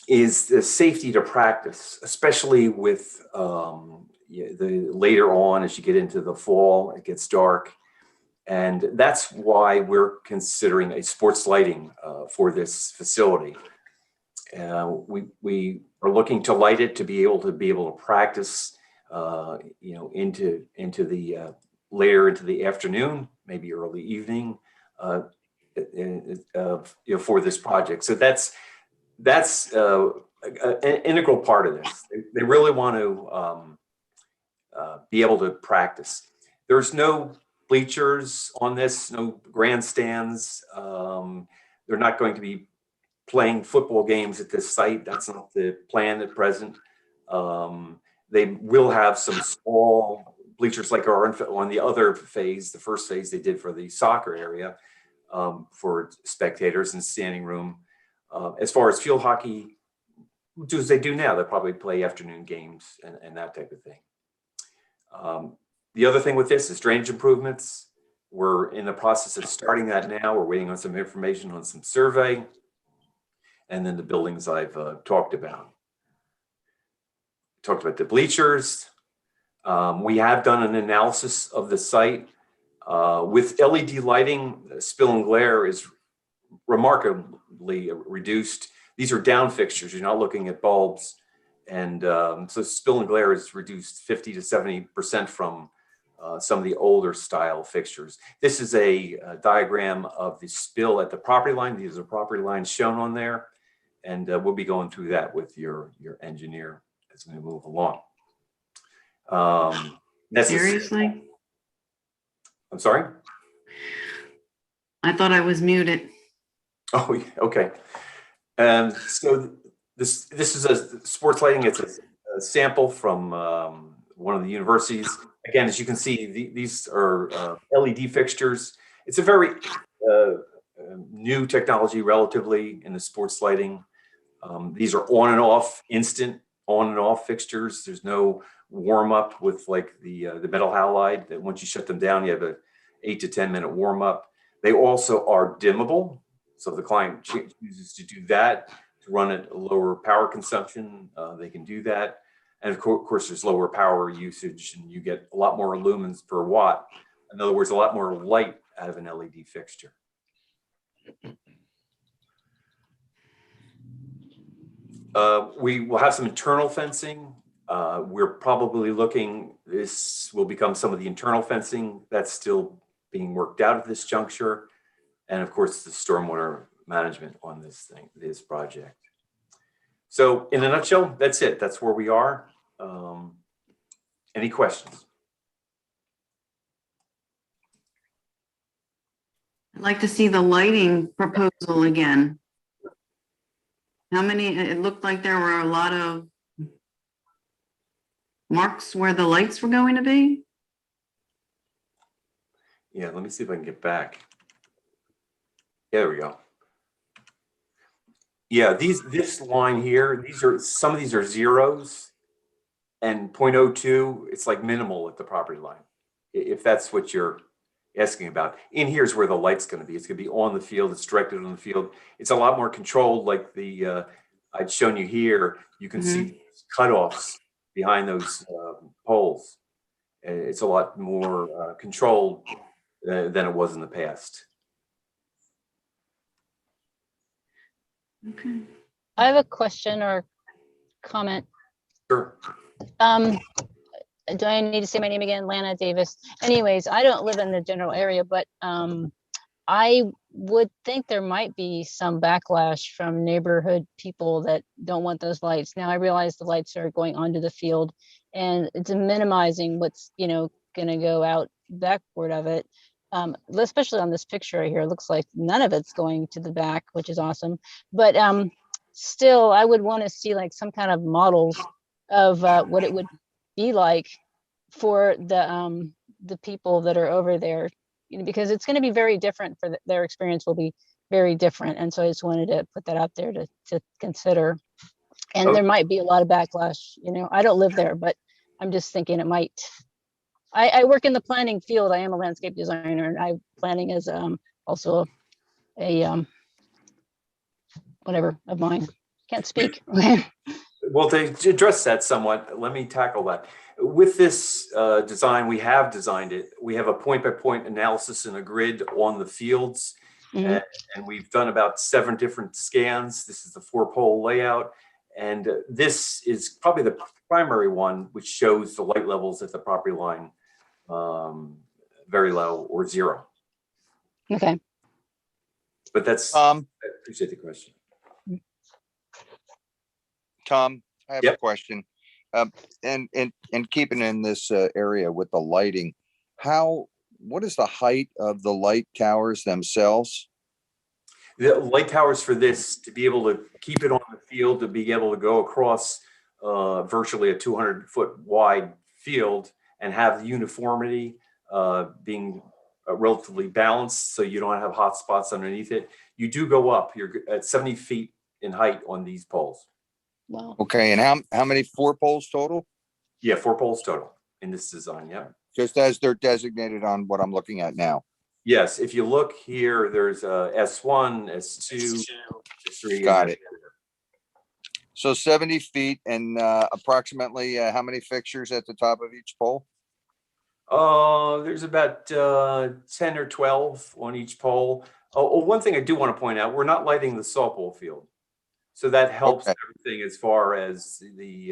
S10: is the safety to practice, especially with the later on as you get into the fall, it gets dark. And that's why we're considering a sports lighting for this facility. We are looking to light it to be able to practice, into the later into the afternoon, maybe early evening, for this project. So that's an integral part of this. They really want to be able to practice. There's no bleachers on this, no grandstands. They're not going to be playing football games at this site. That's not the plan at present. They will have some small bleachers like are on the other phase, the first phase they did for the soccer area, for spectators and standing room. As far as field hockey, do as they do now, they probably play afternoon games and that type of thing. The other thing with this is drainage improvements. We're in the process of starting that now. We're waiting on some information on some survey, and then the buildings I've talked about. Talked about the bleachers. We have done an analysis of the site. With LED lighting, spill and glare is remarkably reduced. These are down fixtures. You're not looking at bulbs. And so spill and glare is reduced 50 to 70% from some of the older style fixtures. This is a diagram of the spill at the property line. These are property lines shown on there. And we'll be going through that with your engineer as we move along.
S8: Seriously?
S10: I'm sorry?
S8: I thought I was muted.
S10: Oh, yeah, okay. So this is a sports lighting. It's a sample from one of the universities. Again, as you can see, these are LED fixtures. It's a very new technology relatively in the sports lighting. These are on and off, instant on and off fixtures. There's no warm up with like the metal halide that once you shut them down, you have a 8 to 10 minute warm up. They also are dimmable. So if the client chooses to do that, to run at a lower power consumption, they can do that. And of course, there's lower power usage and you get a lot more lumens per watt. In other words, a lot more light out of an LED fixture. We will have some internal fencing. We're probably looking, this will become some of the internal fencing that's still being worked out at this juncture. And of course, the stormwater management on this project. So in a nutshell, that's it. That's where we are. Any questions?
S8: I'd like to see the lighting proposal again. How many, it looked like there were a lot of marks where the lights were going to be.
S10: Yeah, let me see if I can get back. Yeah, there we go. Yeah, this line here, some of these are zeros, and 0.02, it's like minimal at the property line, if that's what you're asking about. In here's where the light's going to be. It's going to be on the field. It's directed on the field. It's a lot more controlled, like the I'd shown you here. You can see cutoffs behind those poles. It's a lot more controlled than it was in the past.
S8: Okay.
S6: I have a question or comment.
S10: Sure.
S6: Do I need to say my name again? Lana Davis. Anyways, I don't live in the general area, but I would think there might be some backlash from neighborhood people that don't want those lights. Now I realize the lights are going onto the field and it's minimizing what's, going to go out backward of it. Especially on this picture right here, it looks like none of it's going to the back, which is awesome. But still, I would want to see like some kind of models of what it would be like for the people that are over there, because it's going to be very different. For their experience will be very different, and so I just wanted to put that out there to consider. And there might be a lot of backlash. I don't live there, but I'm just thinking it might. I work in the planning field. I am a landscape designer, and planning is also a whatever of mine. Can't speak.
S10: Well, to address that somewhat, let me tackle that. With this design, we have designed it. We have a point-by-point analysis and a grid on the fields, and we've done about 7 different scans. This is the 4-pole layout, and this is probably the primary one, which shows the light levels at the property line, very low or 0.
S6: Okay.
S10: But that's, I appreciate the question.
S4: Tom, I have a question. And keeping in this area with the lighting, what is the height of the light towers themselves?
S10: The light towers for this, to be able to keep it on the field, to be able to go across virtually a 200-foot wide field and have the uniformity being relatively balanced, so you don't have hot spots underneath it, you do go up. You're at 70 feet in height on these poles.
S6: Wow.
S4: Okay, and how many 4 poles total?
S10: Yeah, 4 poles total in this design. Yeah.
S4: Just as they're designated on what I'm looking at now.
S10: Yes, if you look here, there's S1, S2, S3.
S4: Got it. So 70 feet and approximately how many fixtures at the top of each pole?
S10: There's about 10 or 12 on each pole. Oh, one thing I do want to point out, we're not lighting the softball field. So that helps
S4: Okay.
S10: everything as far as the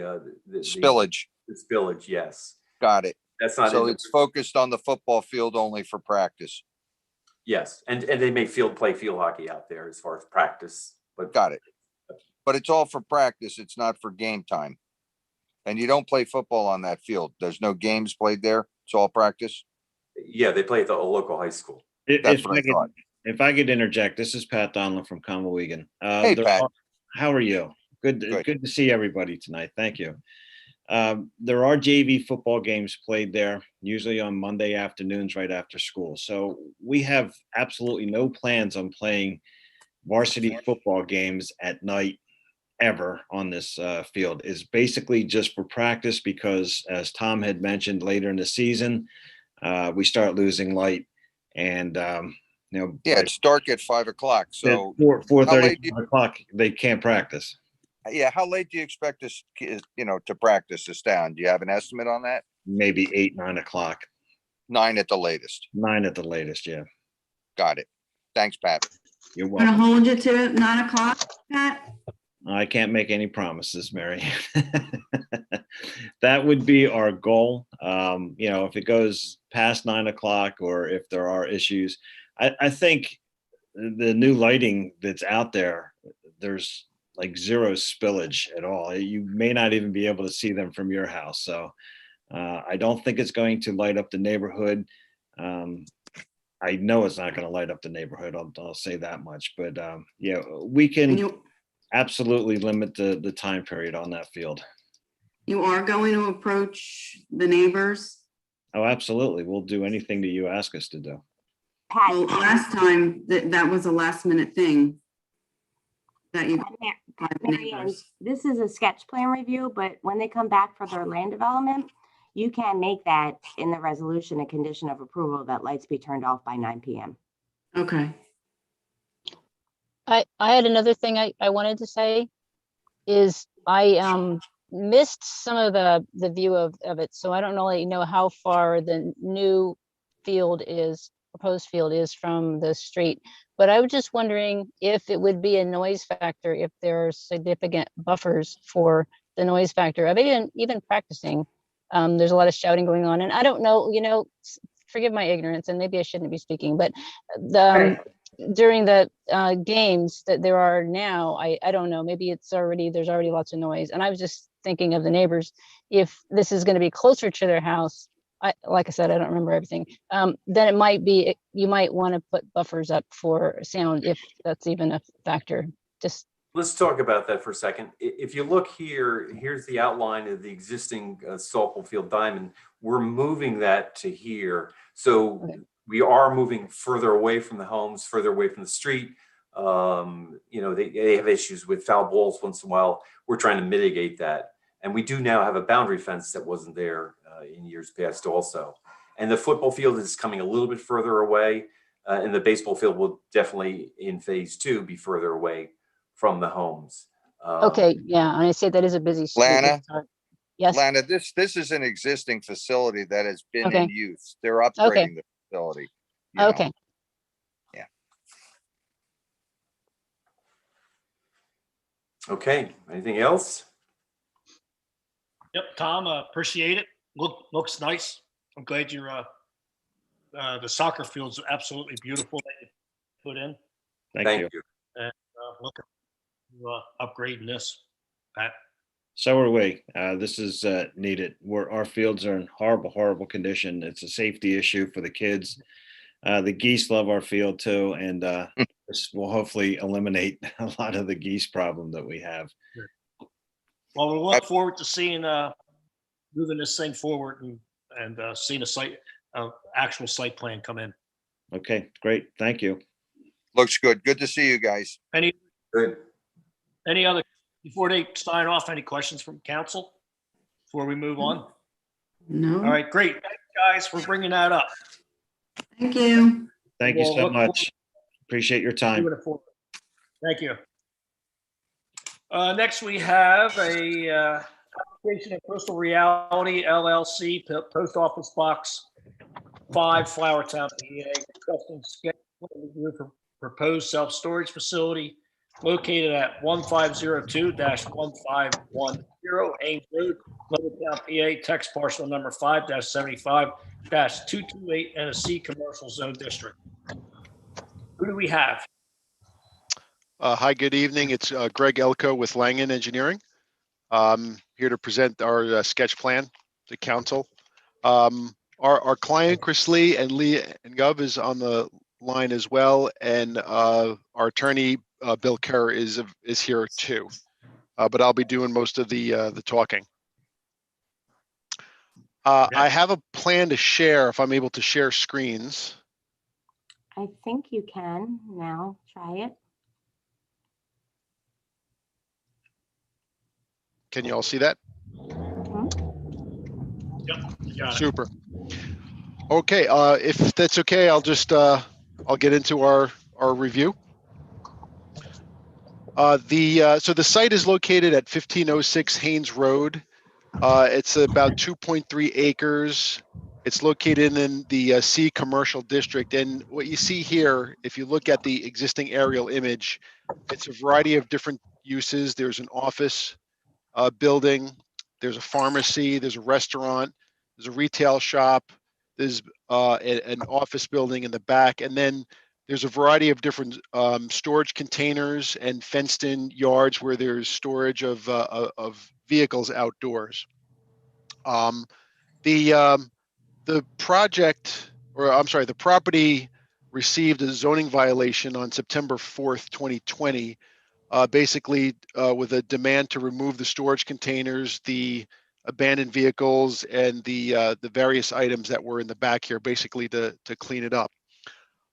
S4: Spillage.
S10: the spillage, yes.
S4: Got it.
S10: That's not,
S4: So it's focused on the football field only for practice.
S10: yes. And they may play field hockey out there as far as practice, but
S4: Got it. But it's all for practice. It's not for game time. And you don't play football on that field. There's no games played there. It's all practice.
S10: yeah, they play at the local high school.
S4: That's what I thought.
S11: If I could interject, this is Pat Donlin from Conway.
S4: Hey, Pat.
S11: How are you? Good to see everybody tonight. Thank you. There are JV football games played there, usually on Monday afternoons right after school. So we have absolutely no plans on playing varsity football games at night ever on this field. It's basically just for practice because, as Tom had mentioned, later in the season, we start losing light, and
S4: Yeah, it's dark at 5 o'clock. So
S11: 4:30, 5 o'clock, they can't practice.
S4: yeah, how late do you expect this, to practice this down? Do you have an estimate on that?
S11: Maybe 8, 9 o'clock.
S4: 9 at the latest.
S11: 9 at the latest. Yeah,
S4: Got it. Thanks, Pat.
S11: you're
S8: Gonna
S11: welcome.
S8: hold you to 9 o'clock, Pat?
S11: I can't make any promises, Mary. That would be our goal. If it goes past 9 o'clock or if there are issues, I think the new lighting that's out there, there's like zero spillage at all. You may not even be able to see them from your house. So I don't think it's going to light up the neighborhood. I know it's not going to light up the neighborhood. I'll say that much. But yeah, we can absolutely limit the time period on that field.
S8: You are going to approach the neighbors?
S11: Oh, absolutely. We'll do anything that you ask us to do.
S2: Pat,
S8: Well, last time, that was a last minute thing. That you,
S2: Mary Ann, this is a sketch plan review, but when they come back for their land development, you can make that in the resolution a condition of approval that lights be turned off by 9 p.m.
S8: okay.
S6: I had another thing I wanted to say is I missed some of the view of it. So I don't know how far the new proposed field is from the street. But I was just wondering if it would be a noise factor, if there are significant buffers for the noise factor of even practicing. There's a lot of shouting going on, and I don't know, forgive my ignorance, and maybe I shouldn't be speaking, but during the games that there are now, I don't know, maybe there's already lots of noise. And I was just thinking of the neighbors, if this is going to be closer to their house, like I said, I don't remember everything, then you might want to put buffers up for sound, if that's even a factor. Just
S10: Let's talk about that for a second. If you look here, here's the outline of the existing softball field diamond. We're moving that to here. So we are moving further away from the homes, further away from the street. They have issues with foul balls once in a while. We're trying to mitigate that. And we do now have a boundary fence that wasn't there in years past also. And the football field is coming a little bit further away. And the baseball field will definitely in phase 2 be further away from the homes.
S6: okay, yeah, and I say that is a busy street.
S4: Lana?
S6: Yes.
S4: Lana, this is an existing facility that has been
S6: Okay.
S4: in use. They're upgrading the facility.
S6: Okay.
S4: Yeah.
S10: Okay, anything else?
S3: Yep, Tom, appreciate it. Looks nice. I'm glad the soccer field's absolutely beautiful that you put in.
S11: Thank you.
S3: Looking upgrading this, Pat.
S11: So are we. This is needed. Our fields are in horrible condition. It's a safety issue for the kids. The geese love our field too, and this will hopefully eliminate a lot of the geese problem that we have.
S3: Well, we look forward to seeing moving this thing forward and seen a site, actual site plan come in.
S11: Okay, great. Thank you.
S4: Looks good. Good to see you guys.
S3: Any
S10: Good.
S3: other, before they sign off, any questions from council before we move on?
S8: No.
S3: All right, great. Thank you guys for bringing that up.
S8: Thank you.
S11: Thank you
S3: We'll
S11: so
S3: look forward
S11: much. Appreciate your
S3: to
S11: time.
S3: moving it forward. Thank you. Next, we have a application of Bristol Reality LLC, Post Office Box 5, Flowertown, PA, requesting sketch plan review for proposed self-storage facility located at 1502-1510 Haynes Road, Town, PA, text parcel number 5-75-228 in a C commercial zone district. Who do we have?
S12: Hi, good evening. It's Greg Elko with Langen Engineering. Here to present our sketch plan to council. Our client, Chris Lee and Gov is on the line as well. And our attorney, Bill Kerr is here too. But I'll be doing most of the talking. I have a plan to share if I'm able to share screens.
S2: I think you can now. Try it.
S12: Can you all see that?
S3: Yep, you got it.
S12: Super. Okay, if that's okay, I'll just I'll get into our review. So the site is located at 1506 Haynes Road. It's about 2.3 acres. It's located in the C commercial district. And what you see here, if you look at the existing aerial image, it's a variety of different uses. There's an office building, there's a pharmacy, there's a restaurant, there's a retail shop, there's an office building in the back, and then there's a variety of different storage containers and fenced-in yards where there's storage of vehicles outdoors. The project, or I'm sorry, the property received a zoning violation on September 4th, 2020, basically with a demand to remove the storage containers, the abandoned vehicles, and the various items that were in the back here, basically to clean it up.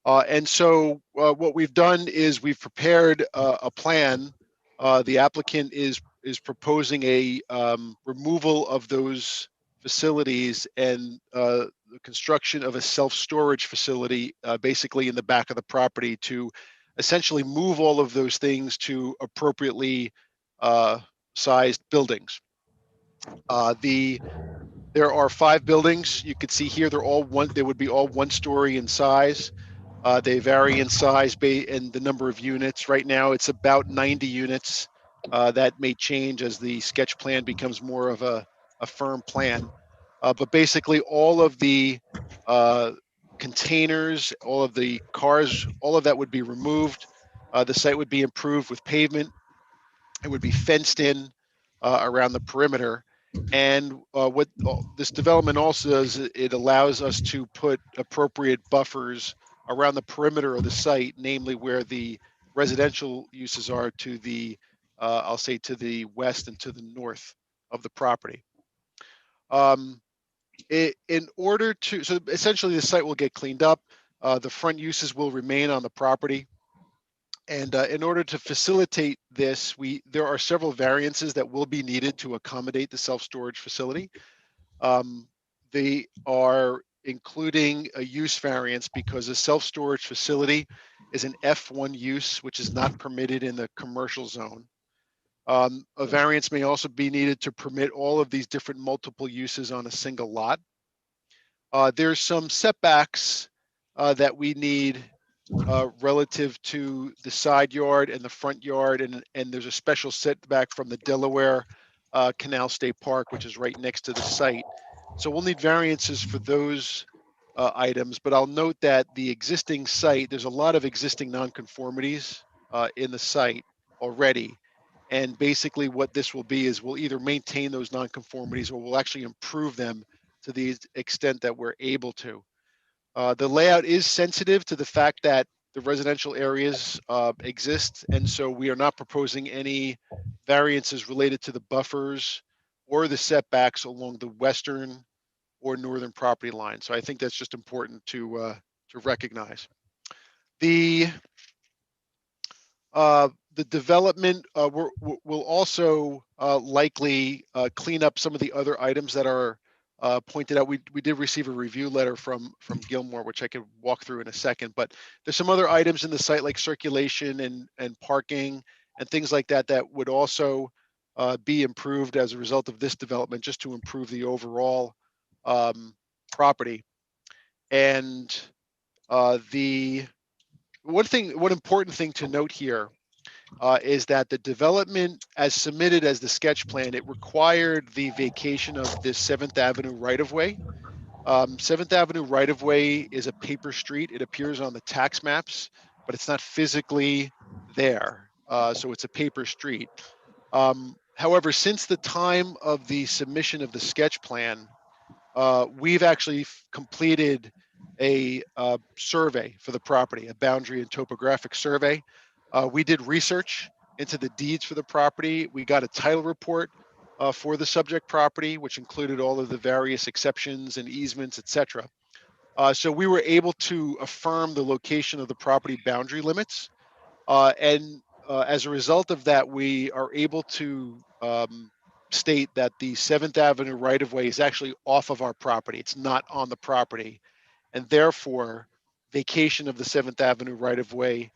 S12: And so what we've done is we've prepared a plan. The applicant is proposing a removal of those facilities and the construction of a self-storage facility basically in the back of the property to essentially move all of those things to appropriately sized buildings. There are 5 buildings. You can see here, they would be all 1 story in size. They vary in size and the number of units. Right now, it's about 90 units. That may change as the sketch plan becomes more of a firm plan. But basically, all of the containers, all of the cars, all of that would be removed. The site would be improved with pavement. It would be fenced in around the perimeter. And what this development also does, it allows us to put appropriate buffers around the perimeter of the site, namely where the residential uses are to the, I'll say to the west and to the north of the property. In order to, so essentially the site will get cleaned up. The front uses will remain on the property. And in order to facilitate this, there are several variances that will be needed to accommodate the self-storage facility. They are including a use variance because a self-storage facility is an F1 use, which is not permitted in the commercial zone. A variance may also be needed to permit all of these different multiple uses on a single lot. There's some setbacks that we need relative to the side yard and the front yard, and there's a special setback from the Delaware Canal State Park, which is right next to the site. So we'll need variances for those items, but I'll note that the existing site, there's a lot of existing nonconformities in the site already. And basically what this will be is we'll either maintain those nonconformities or we'll actually improve them to the extent that we're able to. The layout is sensitive to the fact that the residential areas exist, and so we are not proposing any variances related to the buffers or the setbacks along the western or northern property line. So I think that's just important to recognize. The development will also likely clean up some of the other items that are pointed out. We did receive a review letter from Gilmore, which I could walk through in a second, but there's some other items in the site like circulation and parking and things like that that would also be improved as a result of this development, just to improve the overall property. And one important thing to note here is that the development as submitted as the sketch plan, it required the vacation of this 7th Avenue right-of-way. 7th Avenue right-of-way is a paper street. It appears on the tax maps, but it's not physically there. So it's a paper street. However, since the time of the submission of the sketch plan, we've actually completed a survey for the property, a boundary and topographic survey. We did research into the deeds for the property. We got a title report for the subject property, which included all of the various exceptions and easements, etc. So we were able to affirm the location of the property boundary limits. And as a result of that, we are able to state that the 7th Avenue right-of-way is actually off of our property. It's not on the property. And therefore, vacation of the 7th Avenue right-of-way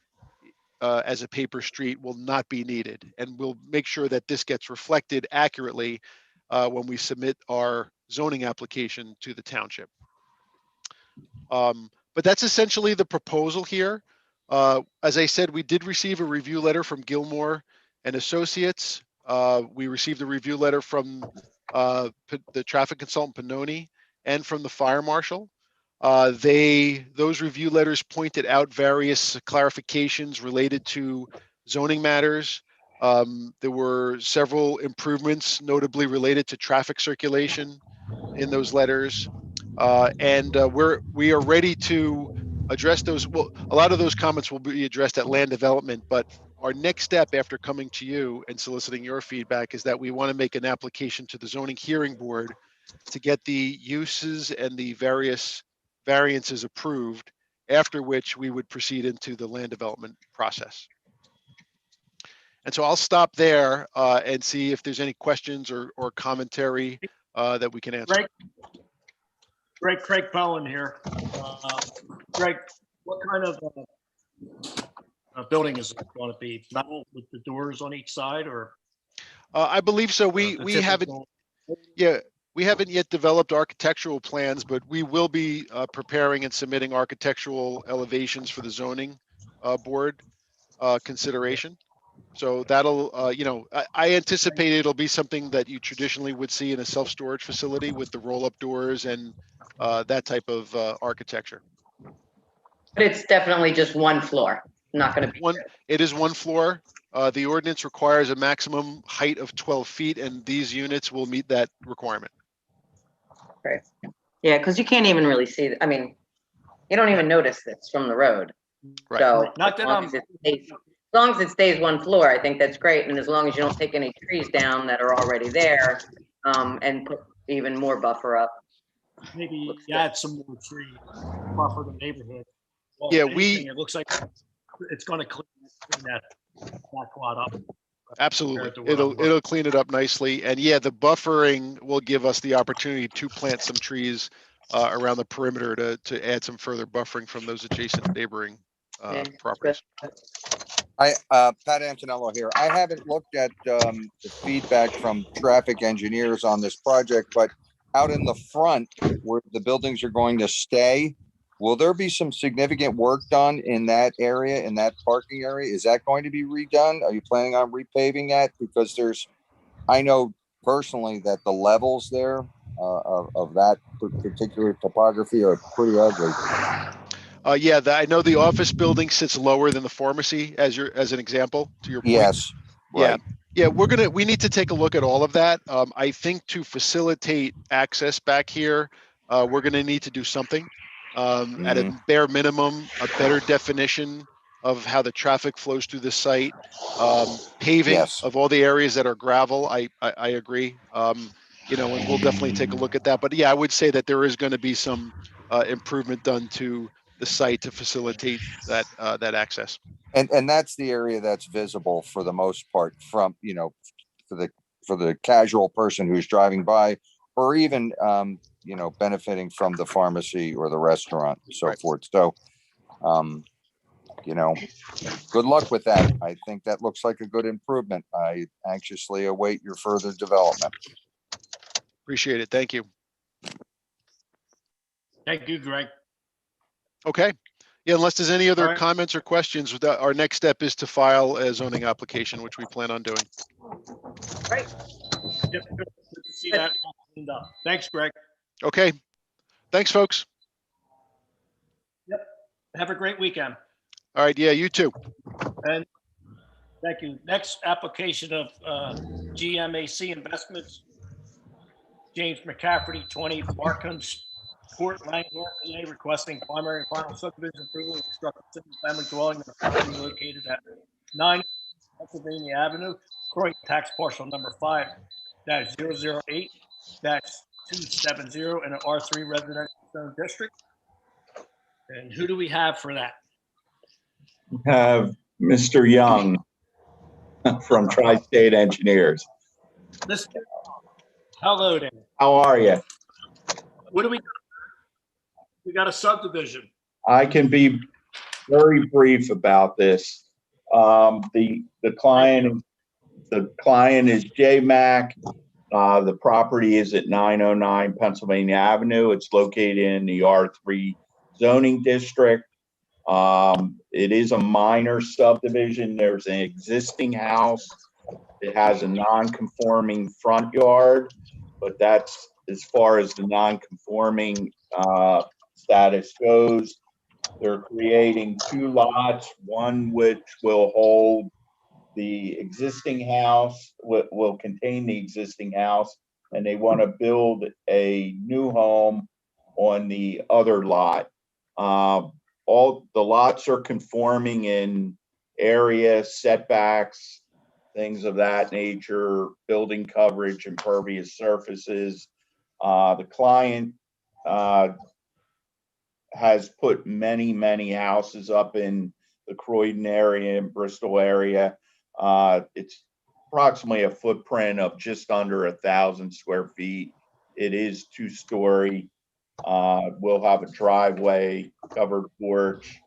S12: as a paper street will not be needed. And we'll make sure that this gets reflected accurately when we submit our zoning application to the township. But that's essentially the proposal here. As I said, we did receive a review letter from Gilmore and Associates. We received a review letter from the traffic consultant Pannoni and from the fire marshal. Those review letters pointed out various clarifications related to zoning matters. There were several improvements, notably related to traffic circulation in those letters. And we are ready to address those. Well, a lot of those comments will be addressed at land development, but our next step after coming to you and soliciting your feedback is that we want to make an application to the zoning hearing board to get the uses and the various variances approved, after which we would proceed into the land development process. And so I'll stop there and see if there's any questions or commentary that we can answer.
S3: Craig Bowen here. Greg, what kind of building is it going to be? Metal with the doors on each side, or?
S12: I believe so. We haven't yet developed architectural plans, but we will be preparing and submitting architectural elevations for the zoning board consideration. So that'll, I anticipate it'll be something that you traditionally would see in a self-storage facility with the roll-up doors and that type of architecture.
S5: But it's definitely just one floor, not going to be.
S12: It is one floor. The ordinance requires a maximum height of 12 feet, and these units will meet that requirement.
S5: Okay. Yeah, because you can't even really see, I mean, you don't even notice this from the road.
S12: Right.
S5: So
S3: Not that
S5: as long as it stays one floor, I think that's great. And as long as you don't take any trees down that are already there, and put even more buffer up.
S3: maybe add some more tree buffer the neighborhood. Well,
S12: Yeah,
S3: it looks like it's going to clean that quad up.
S12: Absolutely. It'll clean it up nicely. And yeah, the buffering will give us the opportunity to plant some trees around the perimeter to add some further buffering from those adjacent neighboring properties.
S4: Pat Antonello here. I haven't looked at the feedback from traffic engineers on this project, but out in the front where the buildings are going to stay, will there be some significant work done in that area, in that parking area? Is that going to be redone? Are you planning on repaving that? Because I know personally that the levels there of that particular topography are pretty ugly.
S12: Yeah, I know the office building sits lower than the pharmacy as an example, to your point.
S4: Yes.
S12: Yeah.
S4: Right.
S12: Yeah, we need to take a look at all of that. I think to facilitate access back here, we're going to need to do something. At a bare minimum, a better definition of how the traffic flows through the site, paving of all the areas that are gravel. I agree. and we'll definitely take a look at that. But yeah, I would say that there is going to be some improvement done to the site to facilitate that access.
S4: And that's the area that's visible for the most part from, for the casual person who's driving by, or even, benefiting from the pharmacy or the restaurant and so forth. So, good luck with that. I think that looks like a good improvement. I anxiously await your further development.
S12: Appreciate it. Thank you.
S3: Thank you, Greg.
S12: Okay. Yeah, unless there's any other
S3: All right.
S12: comments or questions, our next step is to file a zoning application, which we plan on doing.
S3: Yep, good to see that all cleaned up. Thanks, Greg.
S12: Okay. Thanks, folks.
S3: Yep. Have a great weekend.
S12: All right. Yeah, you too.
S3: And thank you. Next application of GMAC Investments, James McCafferty, 20 Barkham's Court, Langmore, PA, requesting primary and final subdivision approval of construction single-family dwelling in a property located at 9 Pennsylvania Avenue, Croydon, tax parcel number 5-008-270 in an R3 residential zone district. And who do we have for that?
S13: Have Mr. Young from Tri-State Engineers.
S3: Mr. Hello there.
S13: How are you?
S3: What do we got? We got a subdivision.
S13: I can be very brief about this. The client is JMac. The property is at 909 Pennsylvania Avenue. It's located in the R3 zoning district. It is a minor subdivision. There's an existing house. It has a non-conforming front yard, but that's as far as the non-conforming status goes. They're creating 2 lots, one which will hold the existing house, will contain the existing house, and they want to build a new home on the other lot. All the lots are conforming in area, setbacks, things of that nature, building coverage, impervious surfaces. The client has put many houses up in the Croydon area and Bristol area. It's approximately a footprint of just under 1,000 square feet. It is 2-story. We'll have a driveway, covered porch,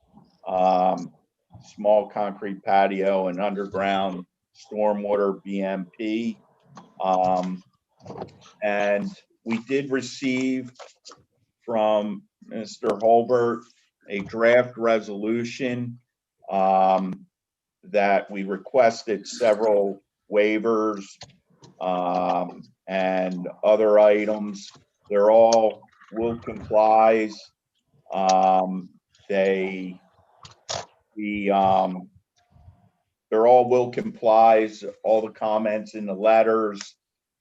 S13: small concrete patio, and underground stormwater BMP. And we did receive from Mr. Holbert a draft resolution that we requested several waivers and other items. They're all will complies. They're all will complies, all the comments in the letters.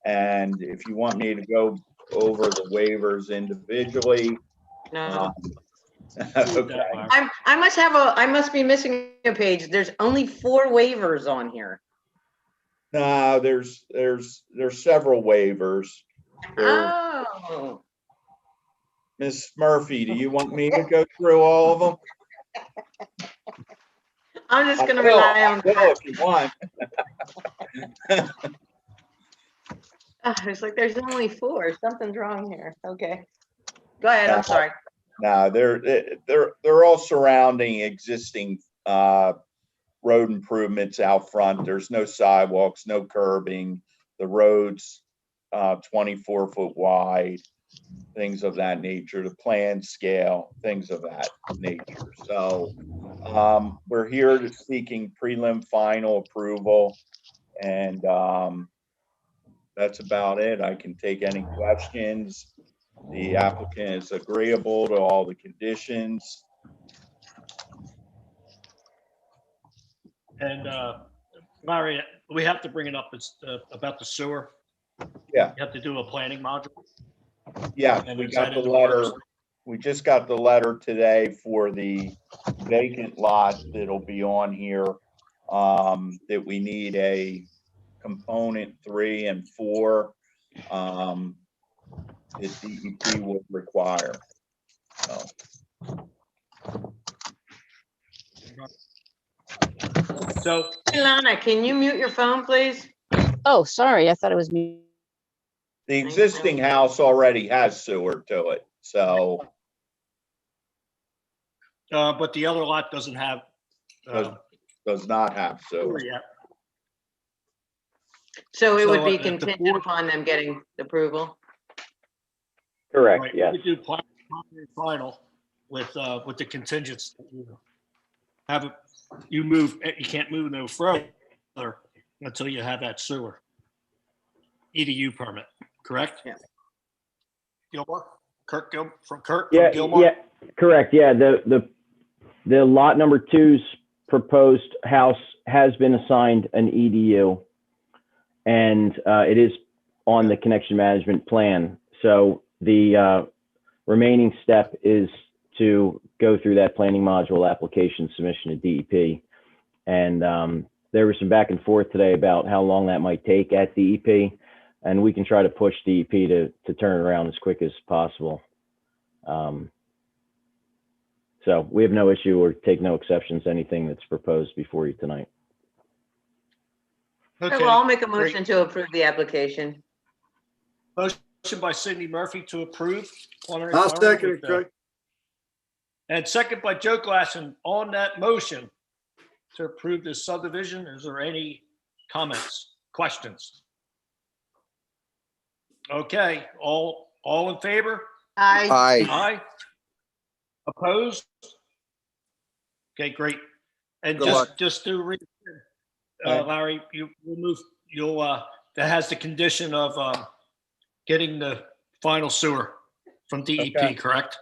S13: And if you want me to go over the waivers individually.
S5: No.
S13: Okay.
S5: I must be missing a page. There's only 4 waivers on here.
S13: No, there's several waivers.
S5: Oh.
S13: Miss Murphy, do you want me to go through all of them?
S5: I'm just going to rely on
S13: that. If you want.
S5: It's like there's only 4. Something's wrong here. Okay. Go ahead. I'm sorry.
S13: No, they're all surrounding existing road improvements out front. There's no sidewalks, no curbing. The road's 24 foot wide, things of that nature, the plan scale, things of that nature. So we're here seeking prelim final approval, and that's about it. I can take any questions. The applicant is agreeable to all the conditions.
S3: And Larry, we have to bring it up. It's about the sewer.
S13: Yeah.
S3: You have to do a planning module.
S13: Yeah,
S3: And
S13: we
S3: is
S13: got
S3: that
S13: the
S3: in the
S13: letter.
S3: works?
S13: We just got the letter today for the vacant lot that'll be on here, that we need a component 3 and 4 that DEP would require. So,
S3: So,
S5: Ilana, can you mute your phone, please?
S6: Oh, sorry, I thought it was me.
S13: the existing house already has sewer to it, so
S3: but the other lot doesn't have,
S13: does not have sewer.
S3: sewer yet.
S5: So it would
S3: So,
S5: be
S3: if the
S5: contingent
S3: board-
S5: upon them getting approval?
S14: Correct,
S3: Right,
S14: yes.
S3: we could do primary and final with the contingents. Have it, you can't move no further until you have that sewer. EDU permit, correct?
S5: Yeah.
S3: Gilmore? Kurt from
S14: Yeah,
S3: Gilmore?
S14: yeah, correct. Yeah, the lot number 2's proposed house has been assigned an EDU, and it is on the connection management plan. So the remaining step is to go through that planning module application submission to DEP. And there was some back and forth today about how long that might take at DEP, and we can try to push DEP to turn it around as quick as possible. So we have no issue or take no exceptions to anything that's proposed before you tonight.
S3: Okay,
S5: Well, I'll make a
S3: great.
S5: motion to approve the application.
S3: Motion by Cindy Murphy to approve.
S7: I'll second it, Craig.
S3: And second by Joe Glasson. On that motion to approve this subdivision, is there any comments, questions? Okay, all in favor?
S5: Aye.
S3: Aye. Opposed? Okay, great. And
S4: Good luck.
S3: just to read, Larry, that has the condition of getting the final sewer from DEP,
S13: Okay.
S3: correct?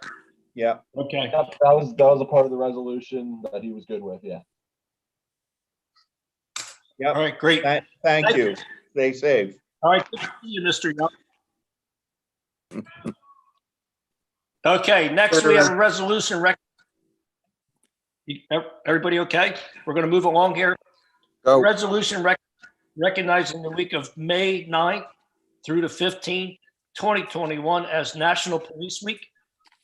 S13: Yeah.
S3: Okay.
S9: That was a part of the resolution that he was good with, yeah.
S3: All right, great.
S13: Thank you. Stay safe.
S3: All right, good to see you, Mr. Young. Okay, next we have a resolution. Everybody okay? We're going to move along here.
S4: Go.
S3: Resolution recognizing the week of May 9th through the 15th, 2021 as National Police Week.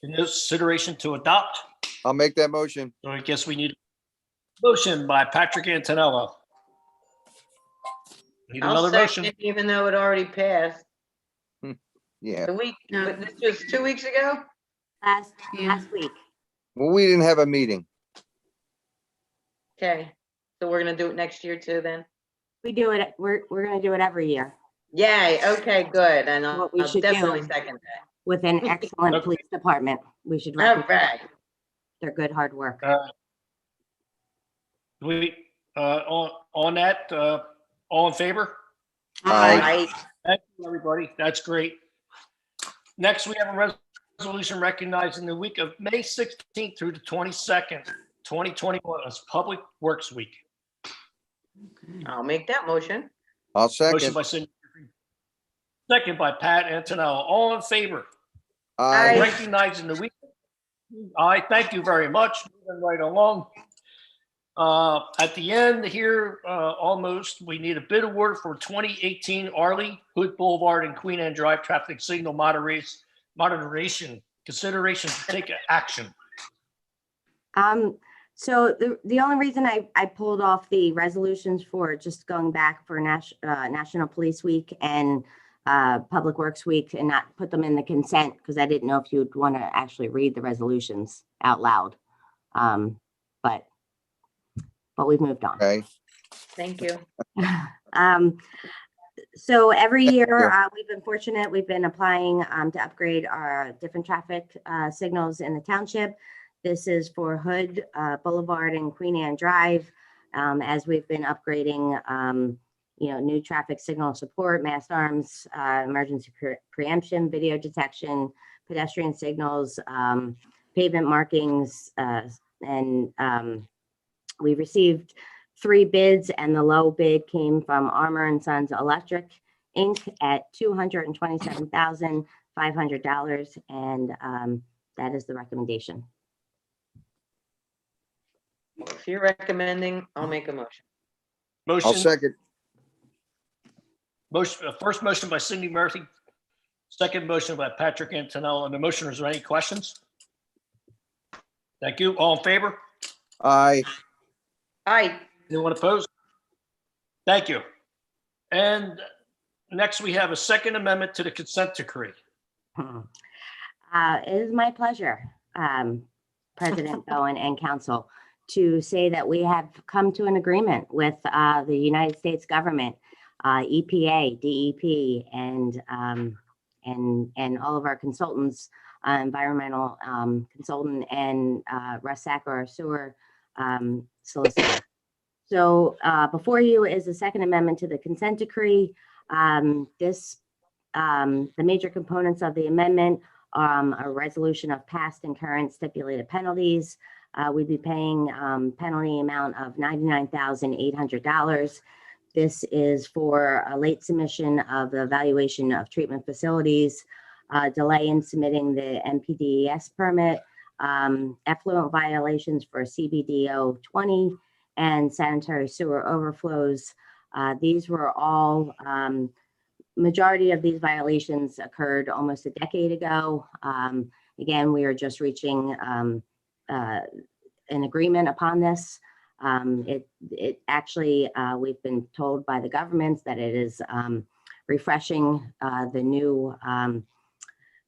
S3: In consideration to adopt.
S4: I'll make that motion.
S3: So I guess we need a motion by Patrick Antonello. Need
S5: I'll
S3: another
S5: second
S3: motion.
S5: it, even though it already passed.
S4: Yeah.
S5: The week,
S8: No.
S5: this was 2 weeks ago?
S2: Last
S8: Yeah.
S2: week.
S4: Well, we didn't have a meeting.
S5: Okay, so we're gonna do it next year too then?
S2: We do it, we're gonna do it every year
S5: Yay, okay, good, and I'll
S2: What we
S5: I'll
S2: should
S5: definitely
S2: do.
S5: second that.
S2: with an excellent
S3: Okay.
S2: police department. We should
S5: All
S2: recognize
S5: right,
S2: their good hard work.
S3: We on that, all in favor?
S4: Aye.
S3: Thank you, everybody. That's great. Next, we have a resolution recognizing the week of May 16th through the 22nd, 2021 as Public Works Week.
S5: I'll make that motion.
S4: I'll
S3: Motion
S4: second.
S3: by Cindy. Second by Pat Antonello. All in favor?
S4: Aye.
S3: Recognizing the week. Aye, thank you very much. Moving right along. At the end here, almost, we need a bid award for 2018 Arley, Hood Boulevard and Queen Anne Drive traffic signal moderation, consideration to take action.
S2: So the only reason I pulled off the resolutions for just going back for National Police Week and Public Works Week and not put them in the consent, because I didn't know if you'd want to actually read the resolutions out loud. But we've moved on.
S4: Okay.
S5: Thank you.
S2: So every
S4: Thank
S2: year,
S4: you.
S2: we've been fortunate, we've been applying to upgrade our different traffic signals in the township. This is for Hood Boulevard and Queen Anne Drive, as we've been upgrading, new traffic signal support, mast arms, emergency preemption, video detection, pedestrian signals, pavement markings, and we received 3 bids, and the low bid came from Armor and Sons Electric Inc. at $227,500, and that is the recommendation.
S5: If you're recommending, I'll make a motion.
S4: I'll
S3: Motion,
S4: second.
S3: first motion by Cindy Murphy, Second motion by Patrick Antonello. On the motion, is there any questions? Thank you. All in favor?
S4: Aye.
S5: Aye.
S3: Anyone opposed? Thank you. And next, we have a second amendment to the consent decree.
S2: It is my pleasure, President Bowen and Council, to say that we have come to an agreement with the United States government, EPA, DEP, and all of our consultants, environmental consultant, and Russ Sacker, our sewer solicitor. So before you is the second amendment to the consent decree. The major components of the amendment a resolution of past and current stipulated penalties. We'd be paying penalty amount of $99,800. This is for a late submission of the evaluation of treatment facilities, delay in submitting the NPDES permit, effluent violations for CBDO 20, and sanitary sewer overflows. These were all majority of these violations occurred almost a decade ago. Again, we are just reaching an agreement upon this. It actually, we've been told by the governments that it is refreshing the new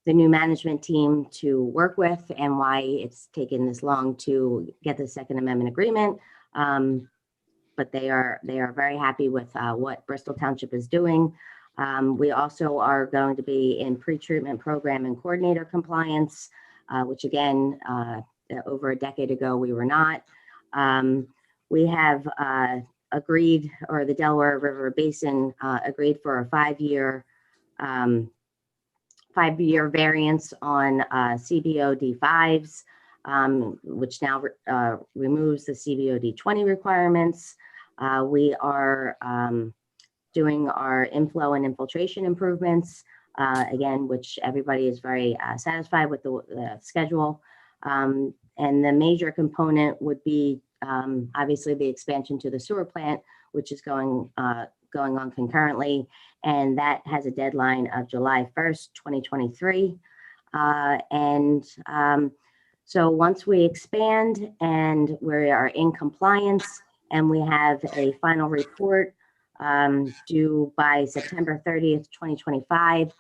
S2: management team to work with, and why it's taken this long to get the Second Amendment agreement. But they are very happy with what Bristol Township is doing. We also are going to be in pre-treatment program and coordinator compliance, which again, over a decade ago, we were not. We have agreed, or the Delaware River Basin agreed for a five-year variance on CBOD 5s, which now removes the CBOD 20 requirements. We are doing our inflow and infiltration improvements, again, which everybody is very satisfied with the schedule. And the major component would be obviously the expansion to the sewer plant, which is going on concurrently, and that has a deadline of July 1st, 2023. So once we expand and we are in compliance and we have a final report due by September 30th, 2025,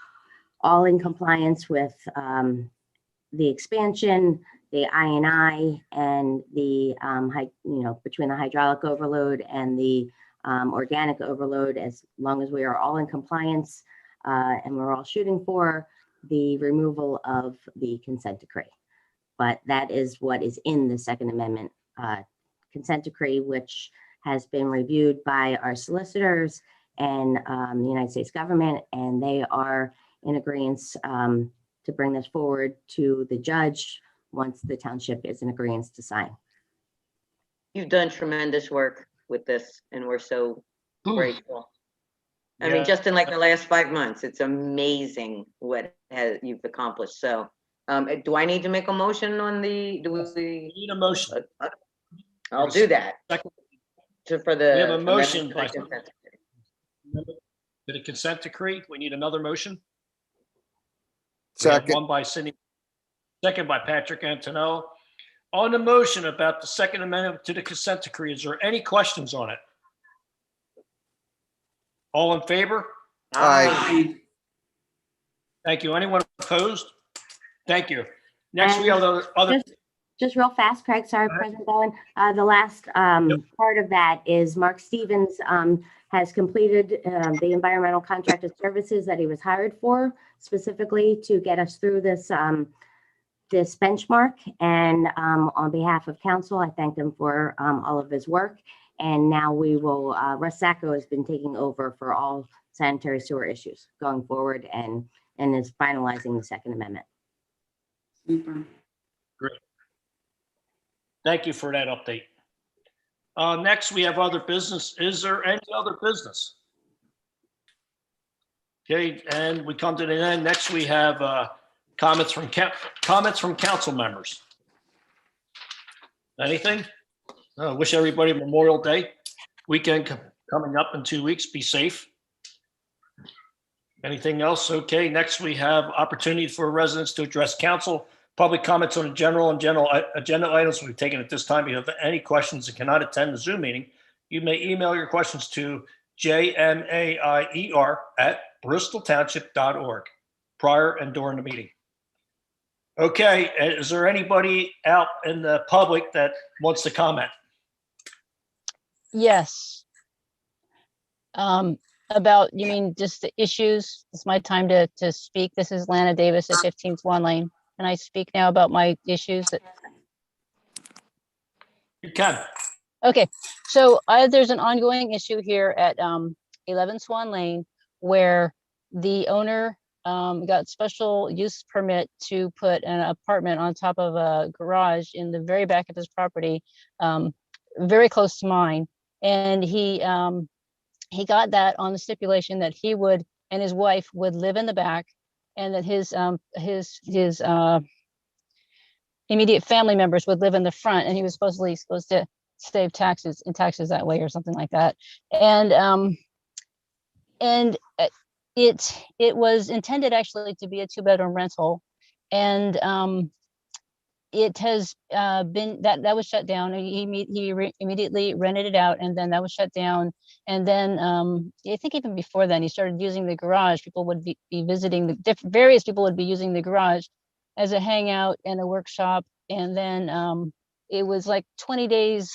S2: all in compliance with the expansion, the INI, and the between the hydraulic overload and the organic overload, as long as we are all in compliance and we're all shooting for the removal of the consent decree. But that is what is in the Second Amendment consent decree, which has been reviewed by our solicitors and the United States government, and they are in agreement to bring this forward to the judge once the township is in agreement to sign.
S5: You've done tremendous work with this, and we're so grateful. I mean, just in like the last 5 months, it's amazing what you've accomplished. So, do I need to make a motion on the? Do we
S3: need a motion?
S5: I'll do that. For the.
S3: We have a motion to the consent decree. We need another motion.
S4: Second.
S3: One by Cindy, second by Patrick Antonello. On the motion about the Second Amendment to the consent decree, is there any questions on it? All in favor?
S4: Aye.
S3: Thank you. Anyone opposed? Thank you. Next, we have the other.
S2: Just real fast, Craig, sorry, President Bowen. The last part of that is Mark Stevens has completed the environmental contracted services that he was hired for, specifically to get us through this this benchmark. And on behalf of council, I thank him for all of his work. And now we will, Russ Sacker has been taking over for all sanitary sewer issues going forward, and is finalizing the Second Amendment.
S8: Super.
S3: Great. Thank you for that update. Next, we have other business. Is there any other business? Okay, and we come to the end. Next, we have comments from council members. Anything? Wish everybody Memorial Day weekend coming up in 2 weeks. Be safe. Anything else? Okay, next we have opportunity for residents to address council. Public comments on the general agenda items will be taken at this time. If you have any questions and cannot attend the Zoom meeting, you may email your questions to jmaier@bristoltownship.org prior and during the meeting. Okay, is there anybody out in the public that wants to comment?
S6: Yes. About, you mean just the issues? It's my time to speak. This is Lana Davis at 15 Swan Lane. Can I speak now about my issues?
S3: You can.
S6: Okay, so there's an ongoing issue here at 11 Swan Lane where the owner got special use permit to put an apartment on top of a garage in the very back of his property, very close to mine. And he got that on the stipulation that he would and his wife would live in the back, and that his immediate family members would live in the front, and he was supposed to save taxes that way or something like that. And it was intended actually to be a 2-bedroom rental, and it has been that was shut down. He immediately rented it out, and then that was shut down. And then I think even before then, he started using the garage. People would be visiting various people would be using the garage as a hangout and a workshop. And then it was like 20 days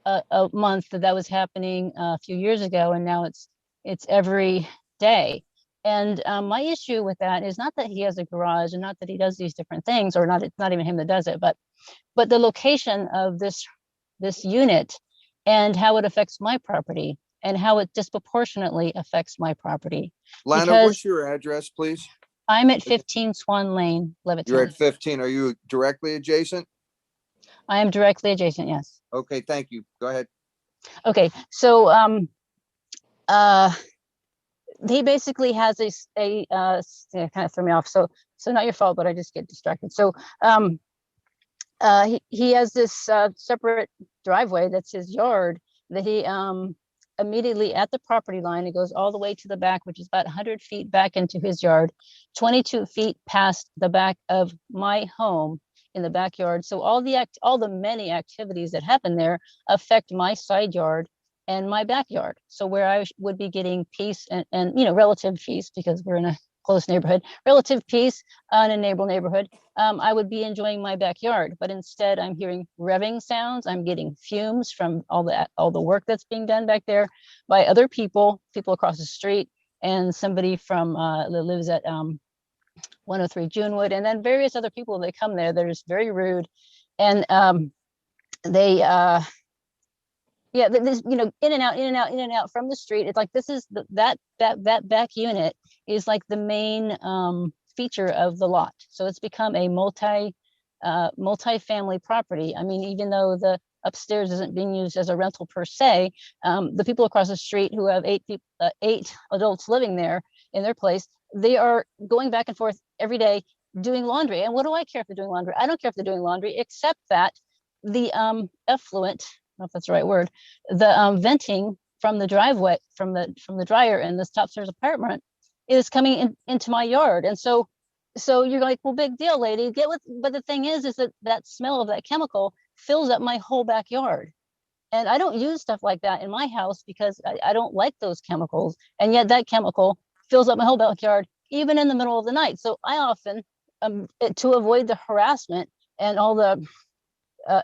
S6: a month that was happening a few years ago, and now it's every day. And my issue with that is not that he has a garage and not that he does these different things, or not, it's not even him that does it, but the location of this unit and how it affects my property and how it disproportionately affects my property.
S4: Lana,
S6: Because
S4: what's your address, please?
S6: I'm at 15 Swan Lane, Levittown.
S4: You're at 15. Are you directly adjacent?
S6: I am directly adjacent, yes.
S4: Okay, thank you. Go ahead.
S6: Okay, so he basically has a kind of threw me off. So not your fault, but I just get distracted. So he has this separate driveway that's his yard that he immediately at the property line. It goes all the way to the back, which is about 100 feet back into his yard, 22 feet past the back of my home in the backyard. So all the many activities that happen there affect my side yard and my backyard. So where I would be getting peace and relative peace, because we're in a close neighborhood, relative peace in a neighborhood, I would be enjoying my backyard. But instead, I'm hearing revving sounds. I'm getting fumes from all the work that's being done back there by other people across the street, and somebody from that lives at 103 Junewood, and then various other people that come there. They're just very rude, and they this in and out from the street. It's like this is that back unit is like the main feature of the lot. So it's become a multi-family property. I mean, even though the upstairs isn't being used as a rental per se, the people across the street who have 8 adults living there in their place, they are going back and forth every day doing laundry. And what do I care if they're doing laundry? I don't care if they're doing laundry, except that the effluent, I don't know if that's the right word, the venting from the driveway, from the dryer in this top stairs apartment is coming into my yard. And so you're like, well, big deal, lady, but the thing is that smell of that chemical fills up my whole backyard. And I don't use stuff like that in my house because I don't like those chemicals. And yet that chemical fills up my whole backyard, even in the middle of the night. So I often, to avoid the harassment and all the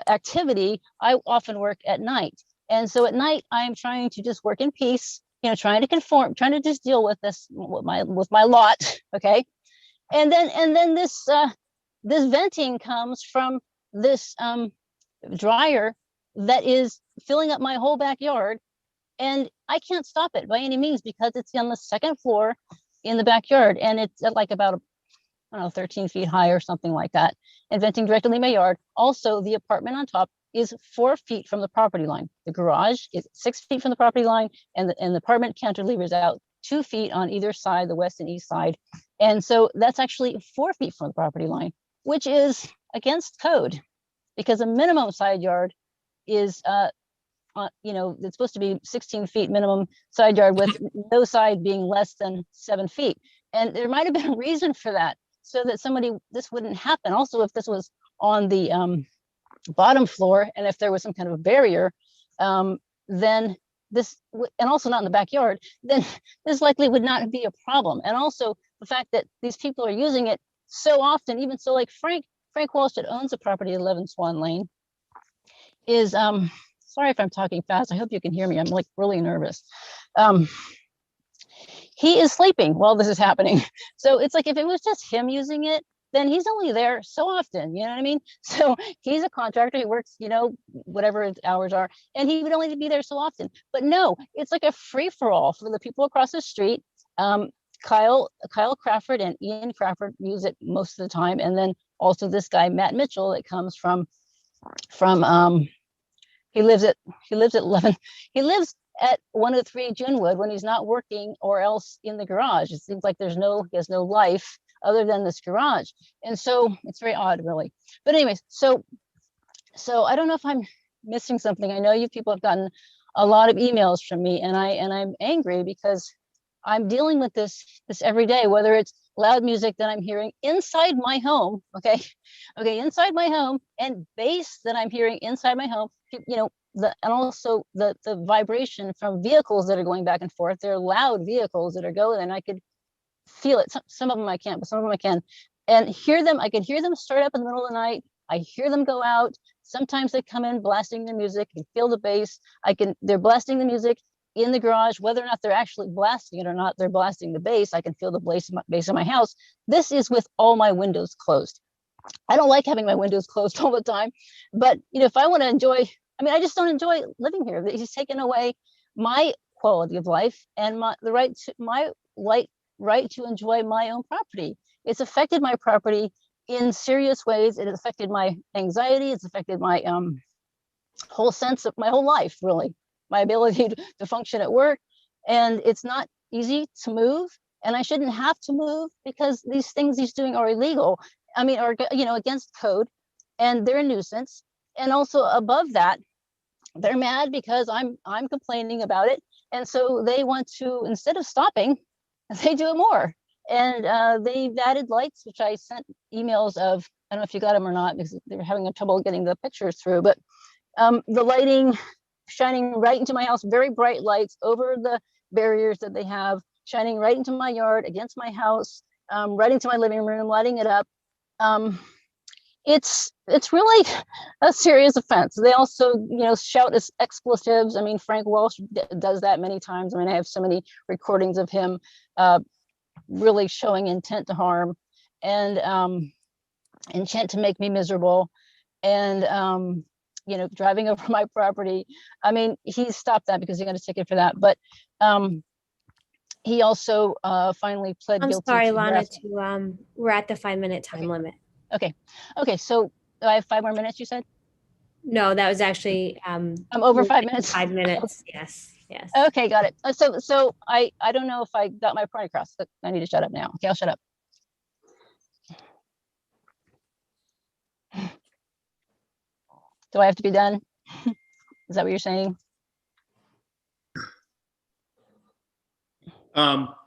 S6: activity, I often work at night. And so at night, I'm trying to just work in peace, trying to conform, trying to just deal with this, with my lot. Okay. And then this venting comes from this dryer that is filling up my whole backyard. And I can't stop it by any means because it's on the second floor in the backyard. And it's at like about, 13 feet high or something like that, and venting directly in my yard. Also, the apartment on top is 4 feet from the property line. The garage is 6 feet from the property line, and the apartment cantilevers out 2 feet on either side, the west and east side. And so that's actually 4 feet from the property line, which is against code, because a minimum side yard is you know, it's supposed to be 16 feet minimum side yard with no side being less than 7 feet. And there might have been a reason for that, so that this wouldn't happen. Also, if this was on the bottom floor, and if there was some kind of a barrier, then and also not in the backyard, then this likely would not be a problem. And also the fact that these people are using it so often, even so, like Frank Walsh, that owns a property at 11 Swan Lane, is sorry if I'm talking fast. I hope you can hear me. I'm like really nervous. He is sleeping while this is happening. So it's like, if it was just him using it, then he's only there so often, you know what I mean? So he's a contractor, he works, you know, whatever his hours are, and he would only be there so often. But no, it's like a free-for-all for the people across the street. Kyle Crawford and Ian Crawford use it most of the time. And then also this guy, Matt Mitchell, that comes from he lives at 103 Junewood when he's not working, or else in the garage. It seems like he has no life other than this garage. And so it's very odd, really. But anyways, so I don't know if I'm missing something. I know you people have gotten a lot of emails from me, and I'm angry because I'm dealing with this every day, whether it's loud music that I'm hearing inside my home, okay, inside my home, and bass that I'm hearing inside my home, you know, and also the vibration from vehicles that are going back and forth. They're loud vehicles that are going, and I could feel it. Some of them I can't, but some of them I can. And I could hear them start up in the middle of the night. I hear them go out. Sometimes they come in blasting the music. I can feel the bass. They're blasting the music in the garage, whether or not they're actually blasting it or not, they're blasting the bass. I can feel the bass in my house. This is with all my windows closed. I don't like having my windows closed all the time, but you know, if I want to enjoy, I just don't enjoy living here. He's taken away my quality of life and my right to enjoy my own property. It's affected my property in serious ways. It has affected my anxiety. It's affected my whole sense of my whole life, really. My ability to function at work. And it's not easy to move. And I shouldn't have to move because these things he's doing are illegal. Are, you know, against code, and they're a nuisance. And also above that, they're mad because I'm complaining about it. And so they want to, instead of stopping, they do it more. And they've added lights, which I sent emails of. I don't know if you got them or not, because they were having trouble getting the pictures through, but the lighting shining right into my house, very bright lights over the barriers that they have, shining right into my yard, against my house, right into my living room, lighting it up. It's really a serious offense. They also, you know, shout expletives. Frank Walsh does that many times. I have so many recordings of him really showing intent to harm and intent to make me miserable, and you know, driving over my property. He stopped that because he got a ticket for that, but he also finally pled guilty.
S15: I'm sorry, Lana, we're at the 5-minute time limit.
S6: Okay, so I have 5 more minutes, you said?
S15: No, that was actually
S6: I'm over 5 minutes.
S15: 5 minutes. Yes.
S6: Okay, got it. So I don't know if I got my point across, but I need to shut up now. Okay, I'll shut up. Do I have to be done? Is that what you're saying?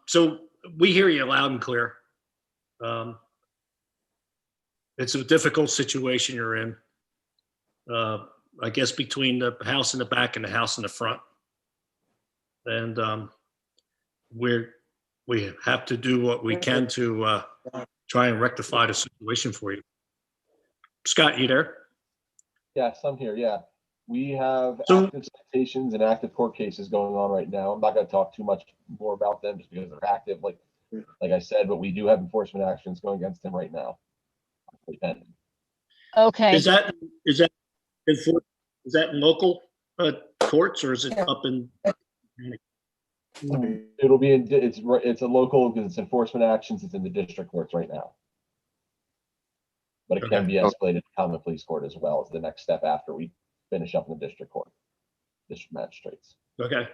S3: So we hear you loud and clear. It's a difficult situation you're in. I guess between the house in the back and the house in the front. And we have to do what we can to try and rectify the situation for you. Scott, you there?
S9: Yes, I'm here. Yeah. We have
S3: So-
S9: active citations and active court cases going on right now. I'm not going to talk too much more about them just because they're active, like I said, but we do have enforcement actions going against them right now.
S6: Okay.
S3: Is that local courts, or is it up in?
S9: It'll be it's a local, because it's enforcement actions. It's in the district courts right now, but it can be escalated to common police court as well as the next step after we finish up in the district court, district magistrates.
S3: Okay.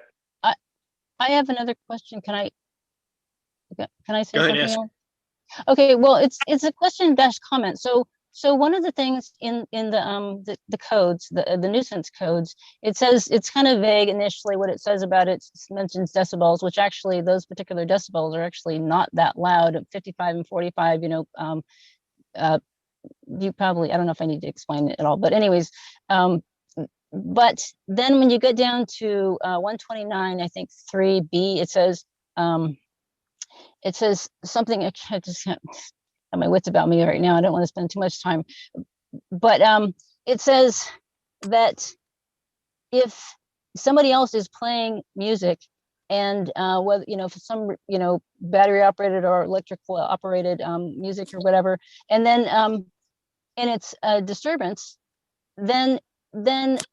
S6: I have another question. Can I say
S3: Go ahead,
S6: something
S3: ask.
S6: else? Okay, well, it's a question dash comment. So So one of the things in the codes, the nuisance codes, it says, it's kind of vague initially what it says about it. It mentions decibels, which actually those particular decibels are actually not that loud. 55 and 45, you know, you probably, I don't know if I need to explain it at all, but anyways, but then when you get down to 129, I think 3B, it says something, I just can't have my wits about me right now. I don't want to spend too much time, but it says that if somebody else is playing music and whether, you know, for some, you know, battery operated or electrical operated music or whatever, and then and it's a disturbance, then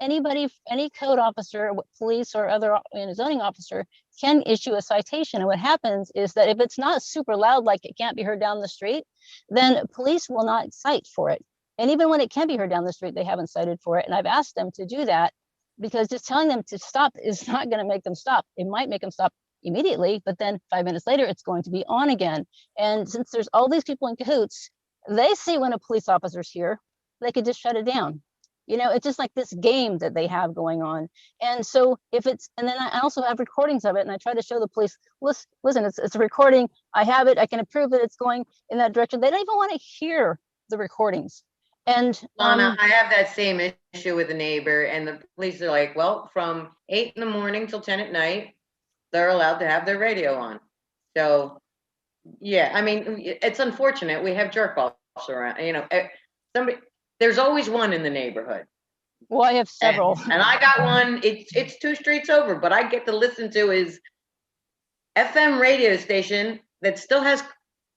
S6: anybody, any code officer, police or other zoning officer can issue a citation. And what happens is that if it's not super loud, like it can't be heard down the street, then police will not cite for it. And even when it can be heard down the street, they haven't cited for it. And I've asked them to do that, because just telling them to stop is not going to make them stop. It might make them stop immediately, but then 5 minutes later, it's going to be on again. And since there's all these people in cahoots, they see when a police officer's here, they could just shut it down. You know, it's just like this game that they have going on. And so if it's, and then I also have recordings of it, and I try to show the police, listen, it's a recording. I have it. I can approve that it's going in that direction. They don't even want to hear the recordings. And
S5: Lana, I have that same issue with a neighbor, and the police are like, well, from 8 in the morning till 10 at night, they're allowed to have their radio on. So yeah, I mean, it's unfortunate. We have jerk offs around, you know, there's always one in the neighborhood.
S6: Well, I have several.
S5: And I got one, it's 2 streets over, but I get to listen to his FM radio station that still has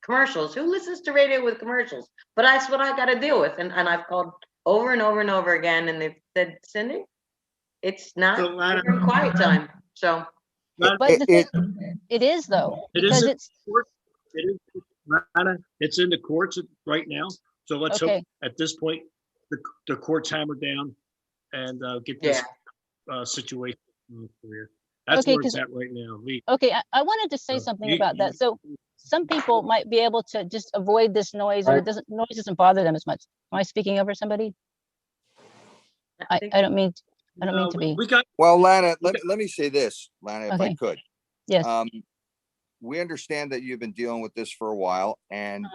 S5: commercials. Who listens to radio with commercials? But that's what I got to deal with. And I've called over and over and over again, and they've said, Cindy, it's not quiet time. So.
S6: But the thing, it is though, because it's
S3: in the courts right now. So let's
S6: okay.
S3: hope at this point the courts hammer down and get this situation clear. That's
S6: okay,
S3: where it's at right now.
S6: Okay, I wanted to say something about that. So some people might be able to just avoid this noise, or noise doesn't bother them as much. Am I speaking over somebody? I don't mean to be.
S4: Well, Lana, let me say this, Lana, if I could.
S6: Yes.
S4: We understand that you've been dealing with this for a while, and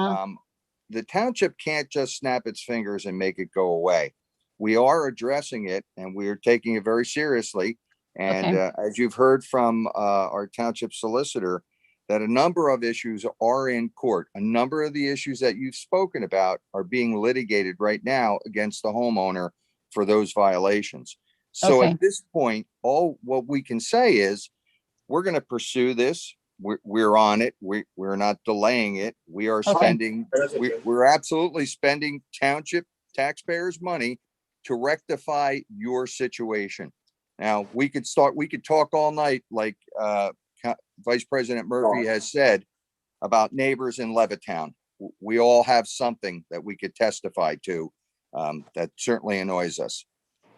S4: the township can't just snap its fingers and make it go away. We are addressing it, and we are taking it very seriously. And as you've heard from our township solicitor, that a number of issues are in court. A number of the issues that you've spoken about are being litigated right now against the homeowner for those violations. So at this point, all what we can say is we're going to pursue this. We're on it. We're not delaying it. We are spending, we're absolutely spending township taxpayers' money to rectify your situation. Now, we could talk all night, like Vice President Murphy has said, about neighbors in Levittown. We all have something that we could testify to that certainly annoys us.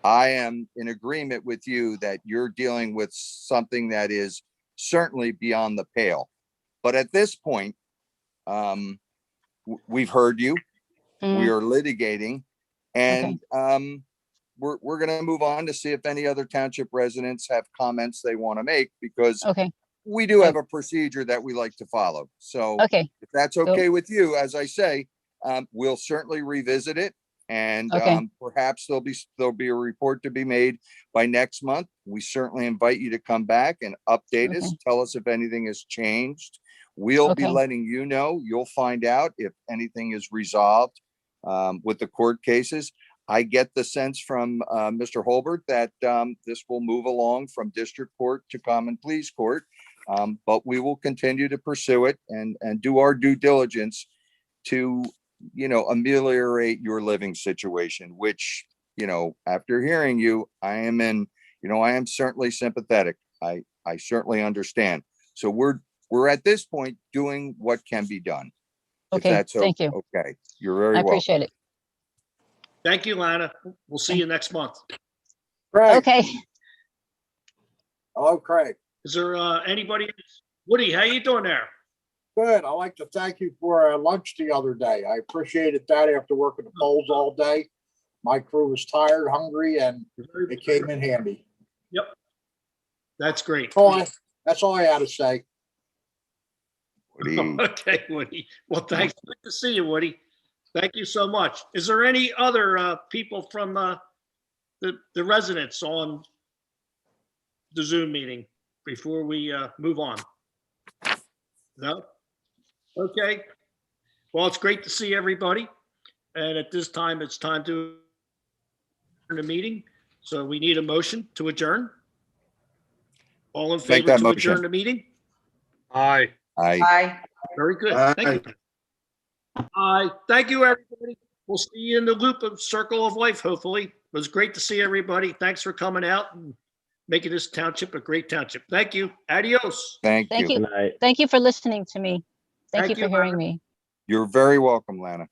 S4: I am in agreement with you that you're dealing with something that is certainly beyond the pale. But at this point, we've heard you. We are litigating, and we're going to move on to see if any other township residents have comments they want to make, because we do have a procedure that we like to follow. So if that's okay with you, as I say, we'll certainly revisit it. And perhaps there'll be a report to be made by next month. We certainly invite you to come back and update us. Tell us if anything has changed. We'll be letting you know. You'll find out if anything is resolved with the court cases. I get the sense from Mr. Holbert that this will move along from district court to common pleas court, but we will continue to pursue it and do our due diligence to, you know, ameliorate your living situation, which, you know, after hearing you, I am certainly sympathetic. I certainly understand. So we're at this point doing what can be done.
S6: Okay,
S4: that's
S6: thank you.
S4: Okay, you're very welcome.
S6: I appreciate it.
S3: Thank you, Lana. We'll see you next month.
S4: Craig.
S6: Okay.
S4: Hello, Craig.
S3: Is there anybody? Woody, how you doing there?
S7: Good. I'd like to thank you for lunch the other day. I appreciated that after working the polls all day. My crew was tired, hungry, and it came in handy.
S3: Yep. That's great.
S7: That's all I had to say.
S3: Okay, Woody. Well, thanks. Good to see you, Woody. Thank you so much. Is there any other people from the residents on the Zoom meeting before we move on? No? Okay. Well, it's great to see everybody. And at this time, it's time to adjourn the meeting. So we need a motion to adjourn. All in
S4: Make
S3: favor
S4: that
S3: to
S4: motion.
S3: adjourn the meeting?
S7: Aye.
S5: Aye.
S3: Very good. Thank you. Thank you, everybody. We'll see you in the loop of Circle of Life, hopefully. It was great to see everybody. Thanks for coming out and making this township a great township. Thank you. Adios.
S4: Thank
S6: Thank
S4: you.
S6: you. Thank you for listening to me. Thank you for hearing me.
S4: You're very welcome, Lana.